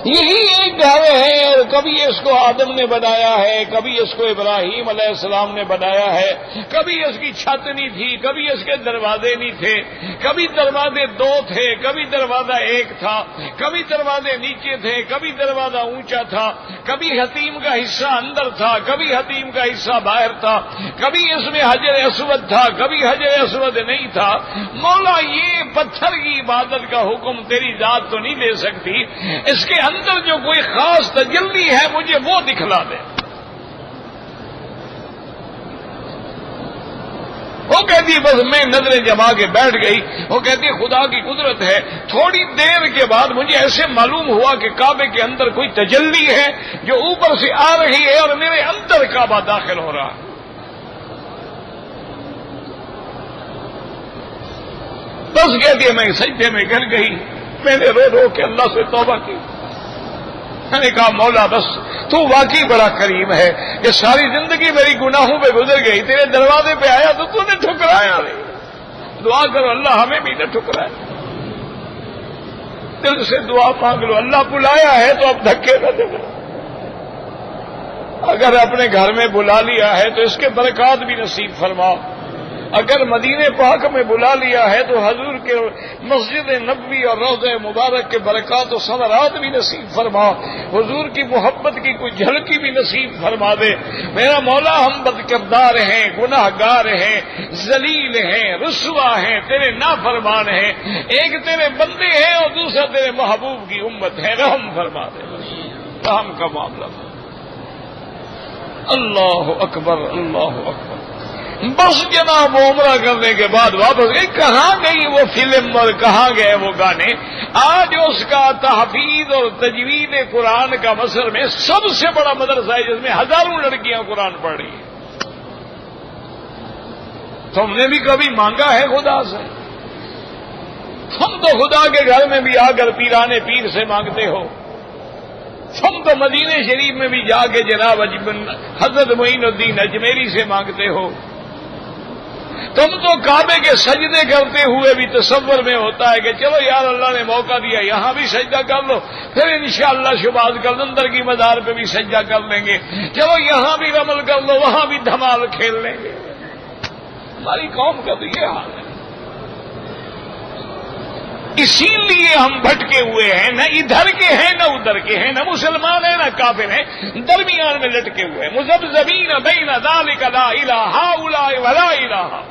یہی ایک گھر ہے، اور کبھی اس کو آدم نے بنایا ہے، کبھی اس کو ابراہیم علیہ السلام نے بنایا ہے، کبھی اس کی چھت نہیں تھی، کبھی اس کے دروازے نہیں تھے، کبھی دروازے دو تھے، کبھی دروازہ ایک تھا، کبھی دروازے نیچے تھے، کبھی دروازہ اونچا تھا، کبھی حتیم کا حصہ اندر تھا، کبھی حتیم کا حصہ باہر تھا، کبھی اس میں حجر اسود تھا، کبھی حجر اسود نہیں تھا۔ مولا یہ پتھر کی عبادت کا حکم تیری ذات تو نہیں دے سکتی، اس کے اندر جو کوئی خاص تجلی ہے مجھے وہ دکھلا دے۔ وہ کہتی بس میں نظریں جما کے بیٹھ گئی، وہ کہتی خدا کی قدرت ہے، تھوڑی دیر کے بعد مجھے ایسے معلوم ہوا کہ کعبے کے اندر کوئی تجلی ہے جو اوپر سے آ رہی ہے اور میرے اندر کعبہ داخل ہو رہا ہے۔ بس کہتی ہے میں سجدے میں گر گئی، میں نے رو رو کے اللہ سے توبہ کی۔ میں نے کہا مولا بس تو واقعی بڑا کریم ہے کہ ساری زندگی میری گناہوں پہ گزر گئی، تیرے دروازے پہ آیا تو نے ٹھکرایا نہیں۔ دعا کرو اللہ ہمیں بھی نہ ٹھکرائے، دل سے دعا مانگ لو، اللہ بلایا ہے تو اب دھکے نہ دے۔ اگر اپنے گھر میں بلا لیا ہے تو اس کے برکات بھی نصیب فرماؤ، اگر مدینے پاک میں بلا لیا ہے تو حضور کے مسجد نبوی اور روضہ مبارک کے برکات و ثمرات بھی نصیب فرما، حضور کی محبت کی کوئی جھلکی بھی نصیب فرما دے۔ میرا مولا ہم بدکردار ہیں، گناہ گار ہیں، ذلیل ہیں، رسوا ہیں، تیرے نافرمان ہیں، ایک تیرے بندے ہیں اور دوسرا تیرے محبوب کی امت ہے، رحم فرما دے، رحم کا معاملہ۔ اللہ اکبر اللہ اکبر۔ بس جناب عمرہ کرنے کے بعد واپس گئی، کہاں گئی وہ فلم اور کہاں گئے وہ گانے؟ آج اس کا تحفیظ اور تجوید قرآن کا مصر میں سب سے بڑا مدرسہ ہے جس میں ہزاروں لڑکیاں قرآن پڑھ رہی ہیں۔ تم نے بھی کبھی مانگا ہے خدا سے؟ تم تو خدا کے گھر میں بھی آ کر پیرانے پیر سے مانگتے ہو، تم تو مدینہ شریف میں بھی جا کے جناب حضرت معین الدین اجمیری سے مانگتے ہو، تم تو کعبے کے سجدے کرتے ہوئے بھی تصور میں ہوتا ہے کہ چلو یار اللہ نے موقع دیا یہاں بھی سجدہ کر لو، پھر انشاءاللہ شباز کلندر کی مزار پہ بھی سجدہ کر لیں گے، چلو یہاں بھی رمل کر لو وہاں بھی دھمال کھیل لیں گے۔ ہماری قوم کا تو یہ حال ہے، اسی لیے ہم بھٹکے ہوئے ہیں، نہ ادھر کے ہیں نہ ادھر کے ہیں، نہ مسلمان ہیں نہ کافر ہیں، درمیان میں لٹکے ہوئے ہیں، مذبذبین بین ذلک لا الہ ہؤلاء ولا الہ۔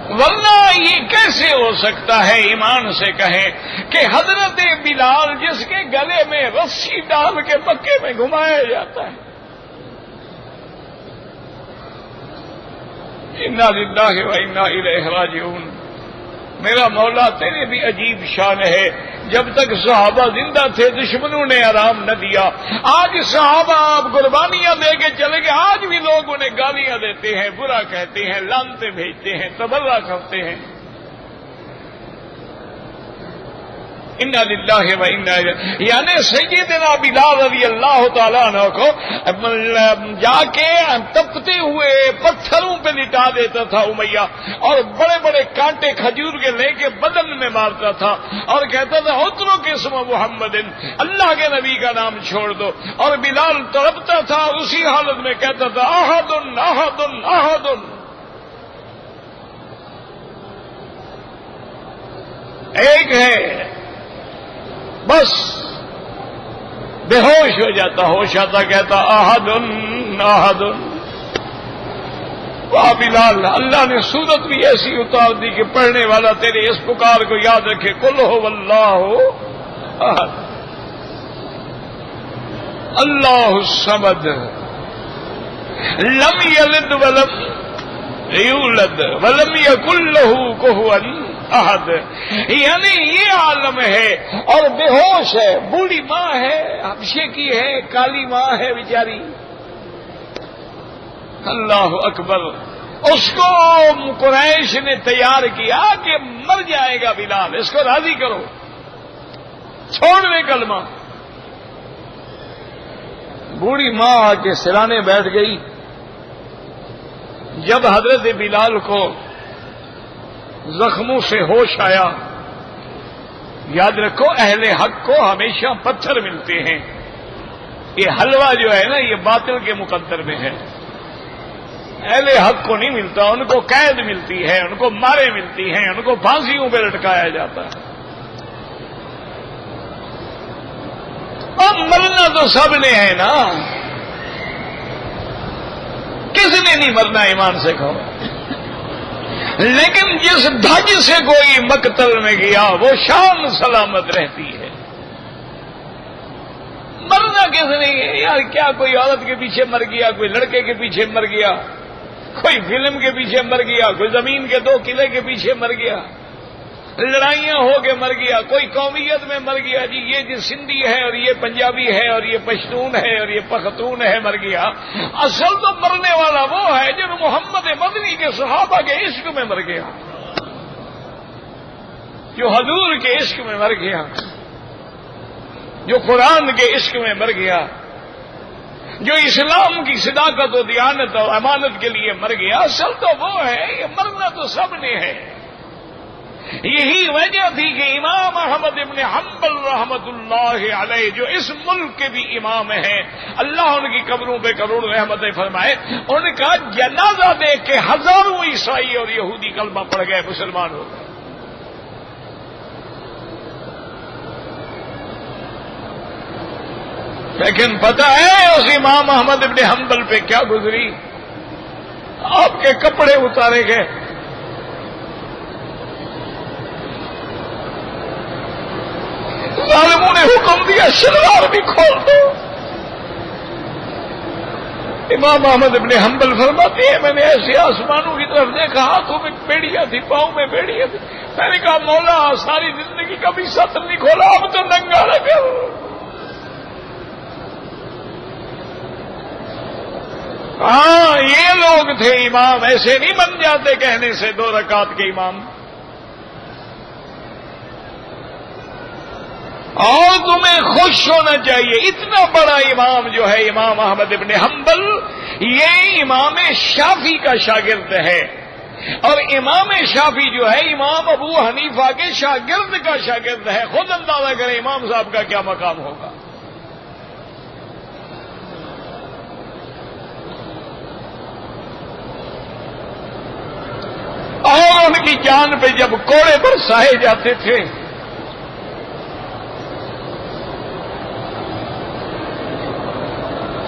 ورنہ یہ کیسے ہو سکتا ہے ایمان سے کہیں کہ حضرت بلال جس کے گلے میں رسی ڈال کے مکے میں گھمایا جاتا ہے، انا للہ و انا الیہ راجعون۔ میرا مولا تیرے بھی عجیب شان ہے، جب تک صحابہ زندہ تھے دشمنوں نے آرام نہ دیا، آج صحابہ آپ قربانیاں دے کے چلے گئے، آج بھی لوگ انہیں گالیاں دیتے ہیں، برا کہتے ہیں، لعنتیں بھیجتے ہیں، تبرہ کرتے ہیں۔ انا للہ و انا الیہ، یعنی سیدنا بلال رضی اللہ تعالیٰ عنہ کو جا کے تپتے ہوئے پتھروں پہ لٹا دیتا تھا امیہ، اور بڑے بڑے کانٹے کھجور کے لے کے بدن میں مارتا تھا اور کہتا تھا اترک اسم محمد، اللہ کے نبی کا نام چھوڑ دو، اور بلال تڑپتا تھا اسی حالت میں کہتا تھا احد احد احد۔ ایک ہے بس بے ہوش ہو جاتا، ہوش آتا کہتا احد احد۔ واہ بلال، اللہ نے صورت بھی ایسی اتار دی کہ پڑھنے والا تیرے اس پکار کو یاد رکھے، قل هو اللہ احد اللہ الصمد لم یلد ولم یولد ولم یکن له کفوا احد۔ یعنی یہ عالم ہے اور بے ہوش ہے، بوڑھی ماں ہے، حبشے کی ہے، کالی ماں ہے بیچاری۔ اللہ اکبر، اس کو قریش نے تیار کیا کہ مر جائے گا بلال، اس کو راضی کرو، چھوڑ دے کلمہ۔ بوڑھی ماں آ کے سرانے بیٹھ گئی۔ جب حضرت بلال کو زخموں سے ہوش آیا. یاد رکھو اہل حق کو ہمیشہ پتھر ملتے ہیں. یہ حلوہ جو ہے نا یہ باطل کے مقدر میں ہے. اہل حق کو نہیں ملتا، ان کو قید ملتی ہے، ان کو مارے ملتی ہیں، ان کو پھانسیوں پہ لٹکایا جاتا ہے. اب مرنا تو سب نے ہے نا، کس نے نہیں مرنا ایمان سے کہو. لیکن جس دھج سے کوئی مقتل میں گیا وہ شان سلامت رہتی ہے. مرنا کس نے یار، کیا کوئی عورت کے پیچھے مر گیا، کوئی لڑکے کے پیچھے مر گیا، کوئی فلم کے پیچھے مر گیا، کوئی زمین کے 2 قلعے کے پیچھے مر گیا، لڑائیاں ہو کے مر گیا، کوئی قومیت میں مر گیا. جی یہ جو سندھی ہے اور یہ پنجابی ہے اور یہ پشتون ہے اور یہ پختون ہے مر گیا. اصل تو مرنے والا وہ ہے جو محمد مدنی کے صحابہ کے عشق میں مر گیا، جو حضور کے عشق میں مر گیا، جو قرآن کے عشق میں مر گیا، جو اسلام کی صداقت و دیانت اور امانت کے لیے مر گیا. اصل تو وہ ہے، یہ مرنا تو سب نے ہے. یہی وجہ تھی کہ امام احمد ابن حنبل رحمت اللہ علیہ جو اس ملک کے بھی امام ہیں، اللہ ان کی قبروں پہ کروڑوں رحمتیں فرمائے، ان کا جنازہ دیکھ کے ہزاروں عیسائی اور یہودی کلمہ پڑھ گئے، مسلمان ہو گئے. لیکن پتہ ہے اس امام احمد ابن حنبل پہ کیا گزری؟ آپ کے کپڑے اتارے گئے. ظالموں نے حکم دیا شلوار بھی کھول دو. امام احمد ابن حنبل فرماتے ہیں میں نے ایسے آسمانوں کی طرف دیکھا، ہاتھوں میں بیڑیاں تھی، پاؤں میں بیڑیاں تھی. میں نے کہا مولا ساری زندگی کبھی سطر نہیں کھولا، اب تو ننگا لگا. ہاں یہ لوگ تھے امام، ایسے نہیں بن جاتے کہنے سے 2 رکعت کے امام. اور تمہیں خوش ہونا چاہیے، اتنا بڑا امام جو ہے امام احمد ابن حنبل، یہ امام شافعی کا شاگرد ہے. اور امام شافعی جو ہے امام ابو حنیفہ کے شاگرد کا شاگرد ہے. خود اندازہ کریں امام صاحب کا کیا مقام ہوگا. اور ان کی جان پہ جب کوڑے برسائے جاتے تھے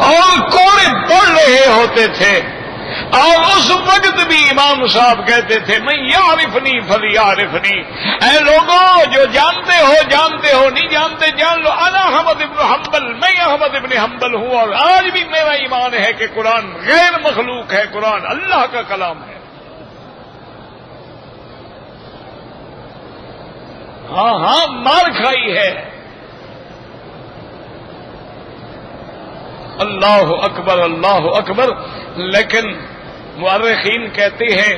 اور کوڑے پڑ رہے ہوتے تھے، اور اس وقت بھی امام صاحب کہتے تھے میں یعرفنی فلیعرفنی، اے لوگوں جو جانتے ہو نہیں جانتے جان لو، انا احمد ابن حنبل، میں احمد ابن حنبل ہوں. اور آج بھی میرا ایمان ہے کہ قرآن غیر مخلوق ہے، قرآن اللہ کا کلام ہے. ہاں مار کھائی ہے. اللہ اکبر اللہ اکبر. لیکن مورخین کہتے ہیں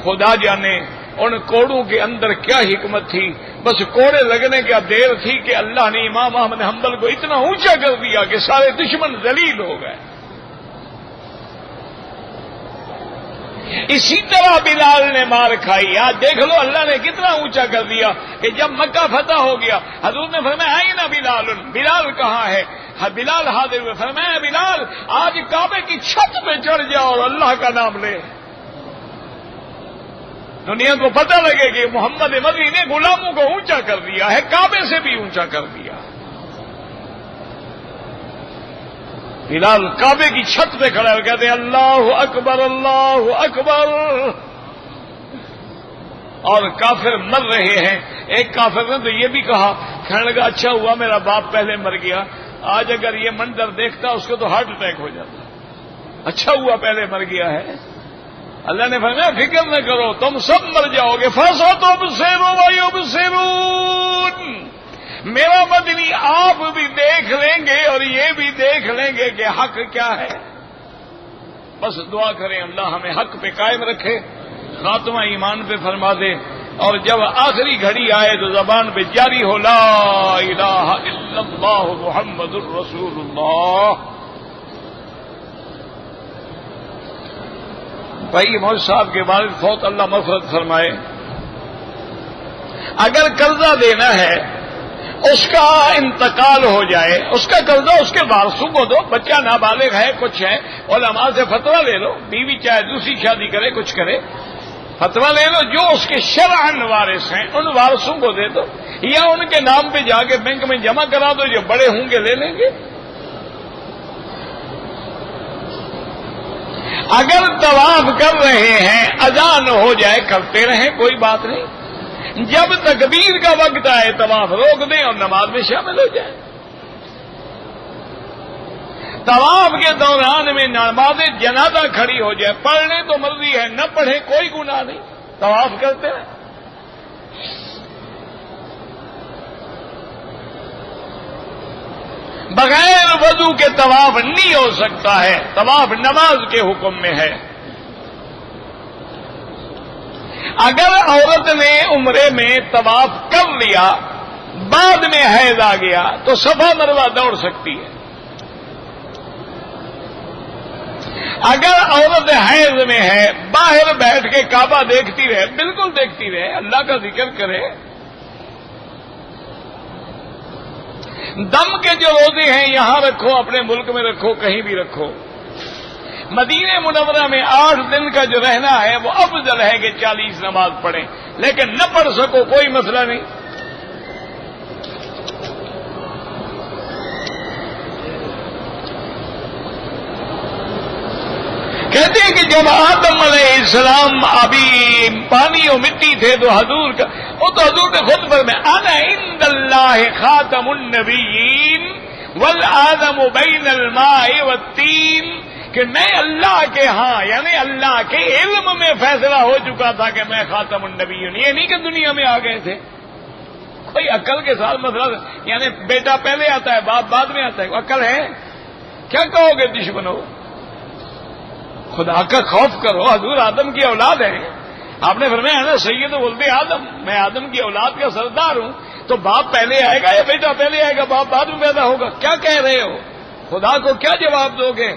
خدا جانے ان کوڑوں کے اندر کیا حکمت تھی. بس کوڑے لگنے کا دیر تھی کہ اللہ نے امام احمد حنبل کو اتنا اونچا کر دیا کہ سارے دشمن ذلیل ہو گئے. اسی طرح بلال نے مار کھائی. آج دیکھ لو اللہ نے کتنا اونچا کر دیا کہ جب مکہ فتح ہو گیا حضور نے فرمایا آئینا بلال، بلال کہاں ہے؟ بلال حاضر ہوئے. فرمایا بلال آج کعبے کی چھت پہ چڑھ جاؤ اور اللہ کا نام لے، دنیا کو پتہ لگے کہ محمد مدنی نے غلاموں کو اونچا کر دیا ہے، کعبے سے بھی اونچا کر دیا. بلال کعبے کی چھت پہ کھڑا ہو کہتے ہیں اللہ اکبر اللہ اکبر. اور کافر مر رہے ہیں. ایک کافر نے تو یہ بھی کہا، کہنے لگا اچھا ہوا میرا باپ پہلے مر گیا، آج اگر یہ منظر دیکھتا اس کو تو ہارٹ اٹیک ہو جاتا. اچھا ہوا پہلے مر گیا ہے. اللہ نے فرمایا فکر نہ کرو تم سب مر جاؤ گے. فَسَتُبْصِرُ وَيُبْصِرُونَ. میرا مدنی آپ بھی دیکھ لیں گے اور یہ بھی دیکھ لیں گے کہ حق کیا ہے. بس دعا کریں اللہ ہمیں حق پہ قائم رکھے، خاتمہ ایمان پہ فرما دے، اور جب آخری گھڑی آئے تو زبان پہ جاری ہو لا الہ الا اللہ محمد الرسول اللہ. بھائی مولوی صاحب کے والد فوت اللہ مغفرت فرمائے، اگر قرضہ دینا ہے، اس کا انتقال ہو جائے، اس کا قرضہ اس کے وارثوں کو دو، بچہ نابالغ ہے، کچھ ہے، علماء سے فتویٰ لے لو، بیوی چاہے دوسری شادی کرے، کچھ کرے، فتویٰ لے لو، جو اس کے شرعاً وارث ہیں ان وارثوں کو دے دو، یا ان کے نام پہ جا کے بینک میں جمع کرا دو، جو بڑے ہوں گے لے لیں گے۔ اگر طواف کر رہے ہیں، اذان ہو جائے، کرتے رہیں، کوئی بات نہیں، جب تکبیر کا وقت آئے طواف روک دیں اور نماز میں شامل ہو جائیں۔ طواف کے دوران میں نماز جنازہ کھڑی ہو جائے، پڑھنے تو مرضی ہے، نہ پڑھے کوئی گناہ نہیں، طواف کرتے ہیں۔ بغیر وضو کے طواف نہیں ہو سکتا ہے، طواف نماز کے حکم میں ہے۔ اگر عورت نے عمرے میں طواف کر لیا، بعد میں حیض آ گیا تو صفا مروہ دوڑ سکتی ہے۔ اگر عورت حیض میں ہے، باہر بیٹھ کے کعبہ دیکھتی رہے، بالکل دیکھتی رہے، اللہ کا ذکر کرے۔ دم کے جو روزے ہیں یہاں رکھو، اپنے ملک میں رکھو، کہیں بھی رکھو۔ مدینہ منورہ میں 8 دن کا جو رہنا ہے وہ افضل ہے کہ 40 نماز پڑھیں، لیکن نہ پڑھ سکو کوئی مسئلہ نہیں۔ کہتے ہیں کہ جب آدم علیہ السلام ابھی پانی اور مٹی تھے تو حضور کا، وہ تو حضور نے خود فرمایا انا عند اللہ خاتم النبیین والآدم بین الماء والطین، کہ میں اللہ کے ہاں یعنی اللہ کے علم میں فیصلہ ہو چکا تھا کہ میں خاتم النبیین، یہ نہیں کہ دنیا میں آ گئے تھے۔ کوئی عقل کے ساتھ مسئلہ، یعنی بیٹا پہلے آتا ہے باپ بعد میں آتا ہے، عقل ہے؟ کیا کہو گے دشمنوں؟ خدا کا خوف کرو، حضور آدم کی اولاد ہیں، آپ نے فرمایا نا سید ولد آدم، میں آدم کی اولاد کا سردار ہوں، تو باپ پہلے آئے گا یا بیٹا پہلے آئے گا؟ باپ بعد میں پیدا ہوگا؟ کیا کہہ رہے ہو؟ خدا کو کیا جواب دو گے؟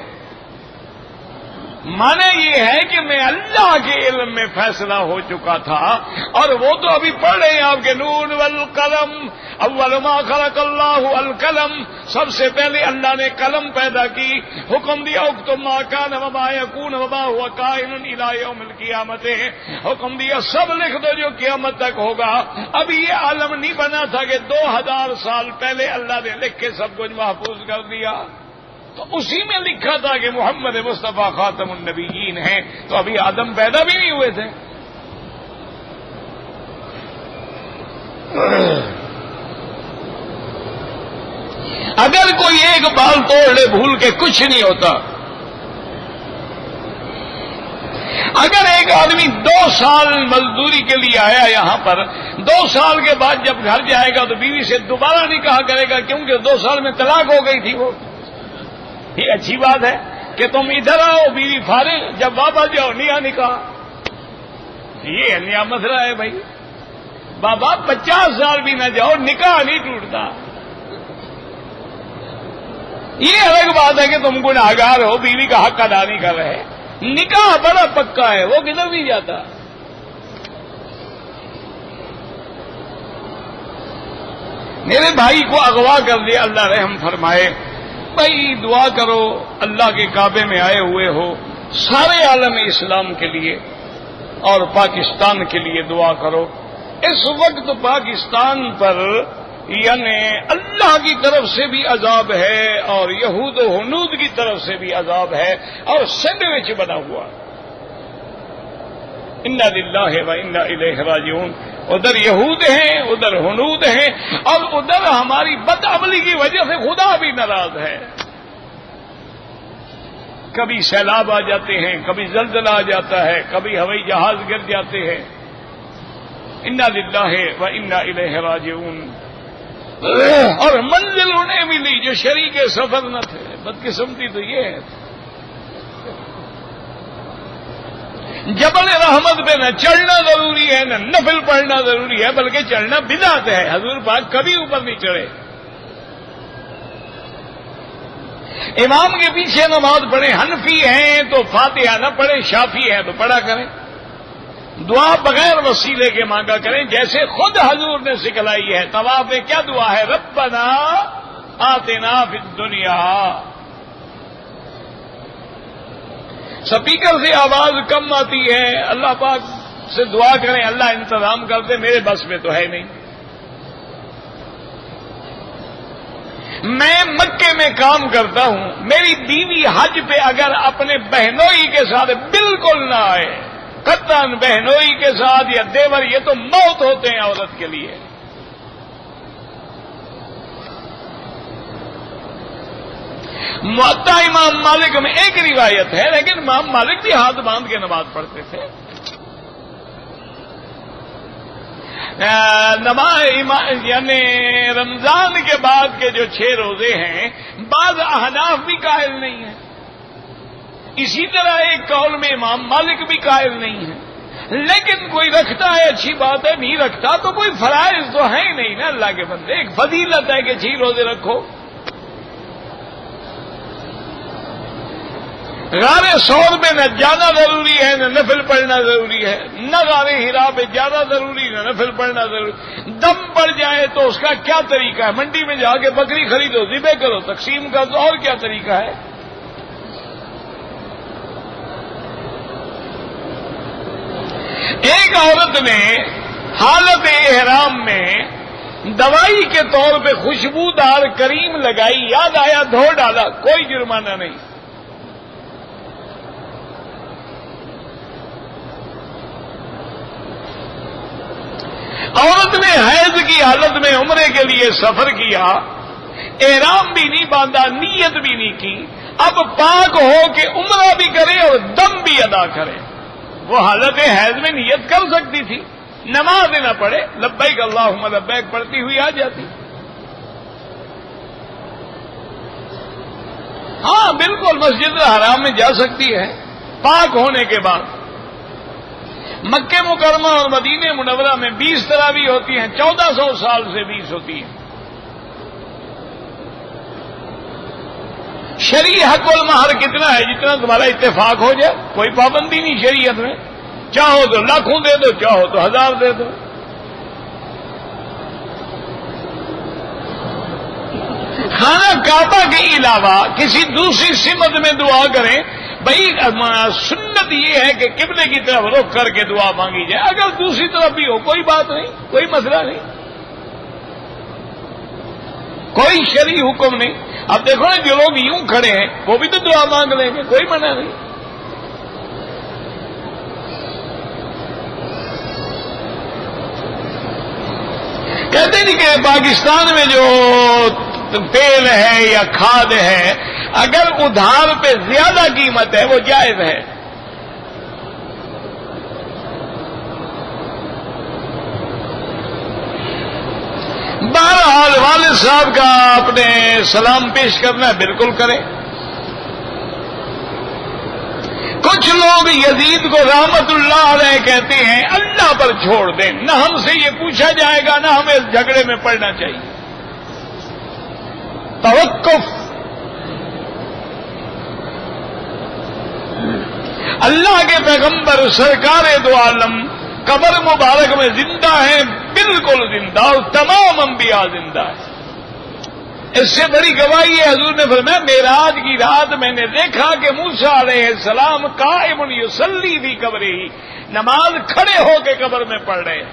مانا یہ ہے کہ میں اللہ کے علم میں فیصلہ ہو چکا تھا، اور وہ تو ابھی پڑھ رہے ہیں آپ کے نون والقلم، اول ما خلق اللہ القلم، سب سے پہلے اللہ نے قلم پیدا کی، حکم دیا اکتب ما کان وما یکون وما هو کائن الی یوم القیامت، حکم دیا سب لکھ دو جو قیامت تک ہوگا۔ ابھی یہ عالم نہیں بنا تھا کہ 2000 سال پہلے اللہ نے لکھ کے سب کچھ محفوظ کر دیا، تو اسی میں لکھا تھا کہ محمد مصطفیٰ خاتم النبیین ہیں، تو ابھی آدم پیدا بھی نہیں ہوئے تھے۔ اگر کوئی ایک بال توڑ لے بھول کے کچھ نہیں ہوتا۔ اگر ایک آدمی 2 سال مزدوری کے لیے آیا یہاں پر، 2 سال کے بعد جب گھر جائے گا تو بیوی سے دوبارہ نکاح کرے گا، کیونکہ 2 سال میں طلاق ہو گئی تھی وہ۔ یہ اچھی بات ہے کہ تم ادھر آؤ بیوی فارغ، جب واپس جاؤ نکاح، یہ نیا مسئلہ ہے بھائی۔ بابا 50 سال بھی نہ جاؤ نکاح نہیں ٹوٹتا۔ یہ الگ بات ہے کہ تم گناہگار ہو، بیوی کا حق ادا نہیں کر رہے، نکاح بڑا پکا ہے، وہ کدھر نہیں جاتا۔ میرے بھائی کو اغوا کر دیا، اللہ رحم فرمائے۔ بھائی دعا کرو، اللہ کے کعبے میں آئے ہوئے ہو، سارے عالم اسلام کے لیے اور پاکستان کے لیے دعا کرو۔ اس وقت پاکستان پر یعنی اللہ کی طرف سے بھی عذاب ہے اور یہود و ہنود کی طرف سے بھی عذاب ہے، اور سینڈوچ بنا ہوا۔ انا للہ و انا الیہ راجعون۔ ادھر یہود ہیں، ادھر ہنود ہیں، اور ادھر ہماری بدعملی کی وجہ سے خدا بھی ناراض ہے۔ کبھی سیلاب آ جاتے ہیں، کبھی زلزلہ آ جاتا ہے، کبھی ہوائی جہاز گر جاتے ہیں۔ انا للہ و انا الیہ راجعون۔ اور منزل انہیں ملی جو شریک سفر نہ تھے۔ بدقسمتی تو یہ ہے، جبل رحمت پہ نہ چڑھنا ضروری ہے، نہ نفل پڑھنا ضروری ہے، بلکہ چڑھنا بدعت ہے۔ حضور پاک کبھی اوپر نہیں چڑھے۔ امام کے پیچھے نماز پڑھیں، حنفی ہیں تو فاتحہ نہ پڑھیں، شافی ہیں تو پڑھا کریں۔ دعا بغیر وسیلے کے مانگا کریں، جیسے خود حضور نے سکھلائی ہے۔ طواف میں کیا دعا ہے؟ ربنا آتنا فی الدنیا۔ سپیکر سے آواز کم آتی ہے، اللہ پاک سے دعا کریں اللہ انتظام کر دے، میرے بس میں تو ہے نہیں۔ میں مکے میں کام کرتا ہوں، میری بیوی حج پہ اگر اپنے بہنوئی کے ساتھ بالکل نہ آئے، قطعاً بہنوئی کے ساتھ یا دیور، یہ تو موت ہوتے ہیں عورت کے لیے۔ معطا امام مالک میں ایک روایت ہے، لیکن امام مالک بھی ہاتھ باندھ کے نماز پڑھتے تھے۔ یعنی رمضان کے بعد کے جو 6 روزے ہیں، بعض احناف بھی قائل نہیں ہیں، اسی طرح ایک قول میں امام مالک بھی قائل نہیں ہے، لیکن کوئی رکھتا ہے اچھی بات ہے، نہیں رکھتا تو کوئی فرائض تو ہے ہی نہیں نا اللہ کے بندے۔ ایک فضیلت ہے کہ 6 روزے رکھو۔ غار سور میں نہ جانا ضروری ہے نہ نفل پڑھنا ضروری ہے، نہ غار ہرا پہ جانا ضروری نہ نفل پڑھنا ضروری۔ دم پڑ جائے تو اس کا کیا طریقہ ہے؟ منڈی میں جا کے بکری خریدو، ذبح کرو، تقسیم کر دو، اور کیا طریقہ ہے؟ ایک عورت نے حالت احرام میں دوائی کے طور پہ خوشبودار کریم لگائی، یاد آیا دھو ڈالا، کوئی جرمانہ نہیں۔ عورت نے حیض کی حالت میں عمرے کے لیے سفر کیا، احرام بھی نہیں باندھا، نیت بھی نہیں کی، اب پاک ہو کہ عمرہ بھی کرے اور دم بھی ادا کرے۔ وہ حالت حیض میں نیت کر سکتی تھی، نماز نہ پڑھے، لبیک اللہم لبیک پڑھتی ہوئی آ جاتی۔ ہاں بالکل مسجد الحرام میں جا سکتی ہے پاک ہونے کے بعد۔ مکہ مکرمہ اور مدینہ منورہ میں 20 تراویح ہوتی ہیں، 1400 سال سے 20 ہوتی ہیں۔ شرعی حق المہر کتنا ہے؟ جتنا تمہارا اتفاق ہو جائے، کوئی پابندی نہیں شریعت میں، چاہو تو لاکھوں دے دو، چاہو تو 1000 دے دو۔ خانہ کعبہ کے علاوہ کسی دوسری سمت میں دعا کریں، بھائی سنت یہ ہے کہ قبلے کی طرف رخ کر کے دعا مانگی جائے، اگر دوسری طرف بھی ہو کوئی بات نہیں، کوئی مسئلہ نہیں، کوئی شرعی حکم نہیں۔ اب دیکھو نا جو لوگ یوں کھڑے ہیں وہ بھی تو دعا مانگ لیں گے، کوئی منع نہیں۔ کہتے نہیں کہ پاکستان میں جو تیل ہے یا کھاد ہے، اگر ادھار پہ زیادہ قیمت ہے وہ جائز ہے۔ بہرحال والد صاحب کا اپنے سلام پیش کرنا ہے، بالکل کریں۔ کچھ لوگ یزید کو رحمت اللہ علیہ کہتے ہیں، اللہ پر چھوڑ دیں، نہ ہم سے یہ پوچھا جائے گا نہ ہمیں اس جھگڑے میں پڑنا چاہیے۔ توقف، اللہ کے پیغمبر سرکار دو عالم قبر مبارک میں زندہ ہیں، بالکل زندہ، اور تمام انبیاء زندہ ہیں۔ اس سے بڑی گواہی ہے، حضور نے فرمایا معراج کی رات میں نے دیکھا کہ موسیٰ علیہ السلام قائم یصلی فی قبرہ، نماز کھڑے ہو کے قبر میں پڑھ رہے ہیں۔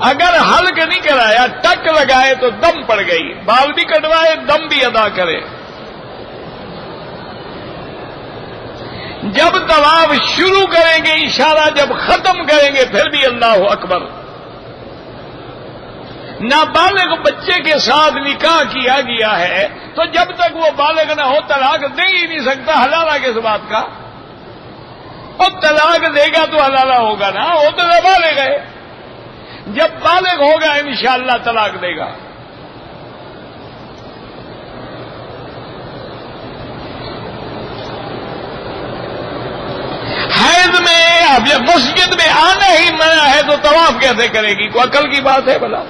اگر حلق نہیں کرایا، ٹک لگائے تو دم پڑ گئی، بال بھی کٹوائے دم بھی ادا کرے۔ جب طواف شروع کریں گے اشارہ، جب ختم کریں گے پھر بھی اللہ اکبر۔ نابالغ بچے کے ساتھ نکاح کیا گیا ہے تو جب تک وہ بالغ نہ ہو طلاق دے ہی نہیں سکتا، حلالہ کس بات کا؟ اور طلاق دے گا تو حلالہ ہوگا نا، وہ تو نابالغ ہے، جب بالغ ہوگا انشاءاللہ طلاق دے گا۔ حیض میں اب جب مسجد میں آنا ہی منع ہے تو طواف کیسے کرے گی؟ کوئی عقل کی بات ہے بھلا؟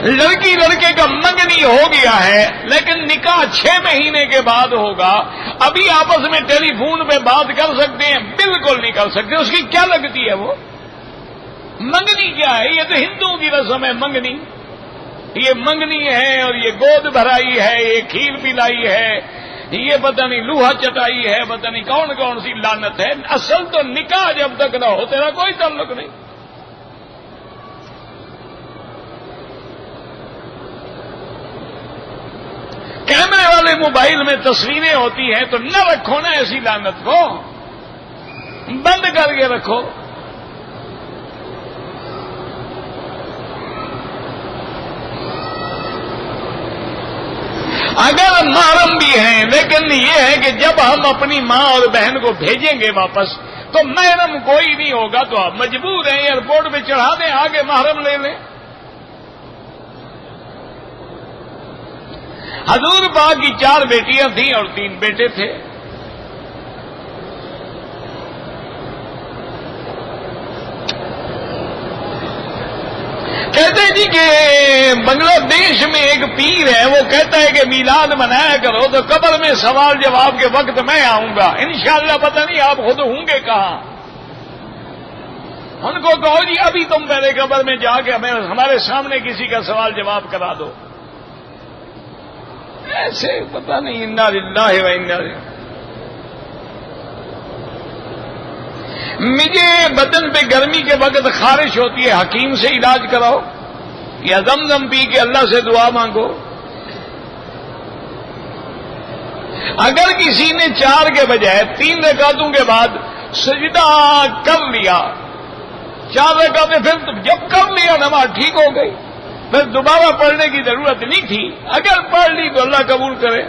لڑکی لڑکے کا منگنی ہو گیا ہے لیکن نکاح 6 مہینے کے بعد ہوگا، ابھی آپس میں ٹیلی فون پہ بات کر سکتے ہیں؟ بالکل نہیں کر سکتے۔ اس کی کیا لگتی ہے وہ؟ منگنی کیا ہے؟ یہ تو ہندوؤں کی رسم ہے منگنی، یہ منگنی ہے اور یہ گود بھرائی ہے، یہ کھیر پلائی ہے، یہ پتہ نہیں لوہا چٹائی ہے، پتہ نہیں کون کون سی لعنت ہے۔ اصل تو نکاح جب تک نہ ہو تیرا کوئی تعلق نہیں۔ کیمرے والے موبائل میں تصویریں ہوتی ہیں تو نہ رکھو نا ایسی لعنت کو، بند کر کے رکھو۔ اگر محرم بھی ہیں لیکن یہ ہے کہ جب ہم اپنی ماں اور بہن کو بھیجیں گے واپس تو محرم کوئی نہیں ہوگا تو آپ مجبور ہیں ایئرپورٹ پہ چڑھا دیں، آگے محرم لے لیں۔ حضور پاک کی 4 بیٹیاں تھیں اور 3 بیٹے تھے۔ کہتے ہیں جی کہ بنگلہ دیش میں ایک پیر ہے، وہ کہتا ہے کہ میلاد منایا کرو تو قبر میں سوال جواب کے وقت میں آؤں گا انشاءاللہ۔ پتہ نہیں آپ خود ہوں گے کہاں؟ ان کو کہو جی ابھی تم پہلے قبر میں جا کے ہمارے سامنے کسی کا سوال جواب کرا دو۔ ایسے پتہ نہیں، انا للہ و انا الیہ۔ مجھے بدن پہ گرمی کے وقت خارش ہوتی ہے، حکیم سے علاج کراؤ یا زمزم پی کے اللہ سے دعا مانگو۔ اگر کسی نے 4 کے بجائے 3 رکعتوں کے بعد سجدہ کر لیا، 4 رکعتیں پھر جب کر لیا نماز ٹھیک ہو گئی، پھر دوبارہ پڑھنے کی ضرورت نہیں تھی۔ اگر پڑھ لی تو اللہ قبول کرے۔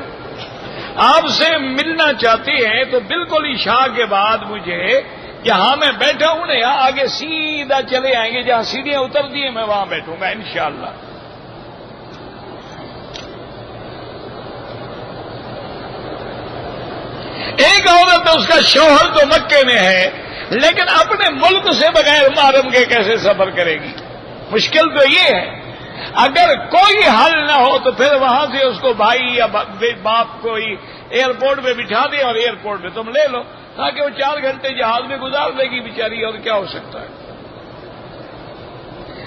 آپ سے ملنا چاہتے ہیں تو بالکل عشاء کے بعد مجھے جہاں میں بیٹھا ہوں نا یہاں آگے سیدھا چلے آئیں گے، جہاں سیڑھیاں اتر دی ہیں میں وہاں بیٹھوں گا انشاءاللہ۔ ایک عورت اس کا شوہر تو مکے میں ہے لیکن اپنے ملک سے بغیر محرم کے کیسے سفر کرے گی؟ مشکل تو یہ ہے۔ اگر کوئی حل نہ ہو تو پھر وہاں سے اس کو بھائی یا باپ کو ہی ایئرپورٹ پہ بٹھا دے اور ایئرپورٹ پہ تم لے لو تاکہ وہ 4 گھنٹے جہاز میں گزار لے گی بیچاری، اور کیا ہو سکتا ہے۔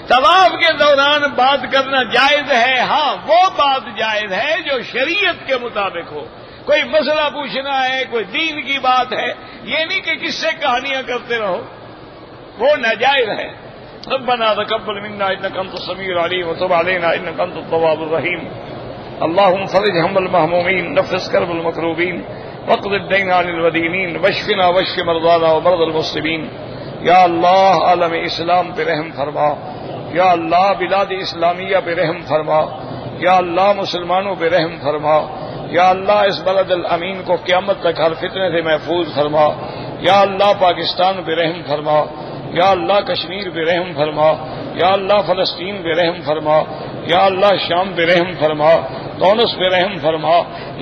طواف کے دوران بات کرنا جائز ہے، ہاں وہ بات جائز ہے جو شریعت کے مطابق ہو۔ کوئی مسئلہ پوچھنا ہے، کوئی دین کی بات ہے، یہ نہیں کہ کس سے کہانیاں کرتے رہو، وہ ناجائز ہے۔ ربنا تقبل منا انك انت السميع العليم وتب علينا انك انت التواب الرحيم اللهم فرج هم المهمومين نفس كرب المكروبين واقض الدين عن المدينين واشفنا واشف مرضانا ومرضى المسلمين۔ یا اللہ عالم اسلام پہ رحم فرما، یا اللہ بلاد اسلامیہ پہ رحم فرما، یا اللہ مسلمانوں پہ رحم فرما، یا اللہ اس بلد الامین کو قیامت تک ہر فتنے سے محفوظ فرما، یا اللہ پاکستان پہ رحم فرما، یا اللہ کشمیر پہ رحم فرما، یا اللہ فلسطین پہ رحم فرما، یا اللہ شام پہ رحم فرما، تونس پہ رحم فرما،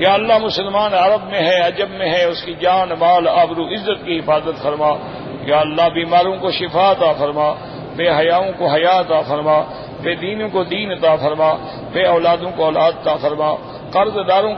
یا اللہ مسلمان عرب میں ہے عجب میں ہے اس کی جان مال آبرو عزت کی حفاظت فرما، یا اللہ بیماروں کو شفا عطا فرما، بے حیاؤں کو حیا عطا فرما، بے دینوں کو دین عطا فرما، بے اولادوں کو اولاد عطا فرما، قرض داروں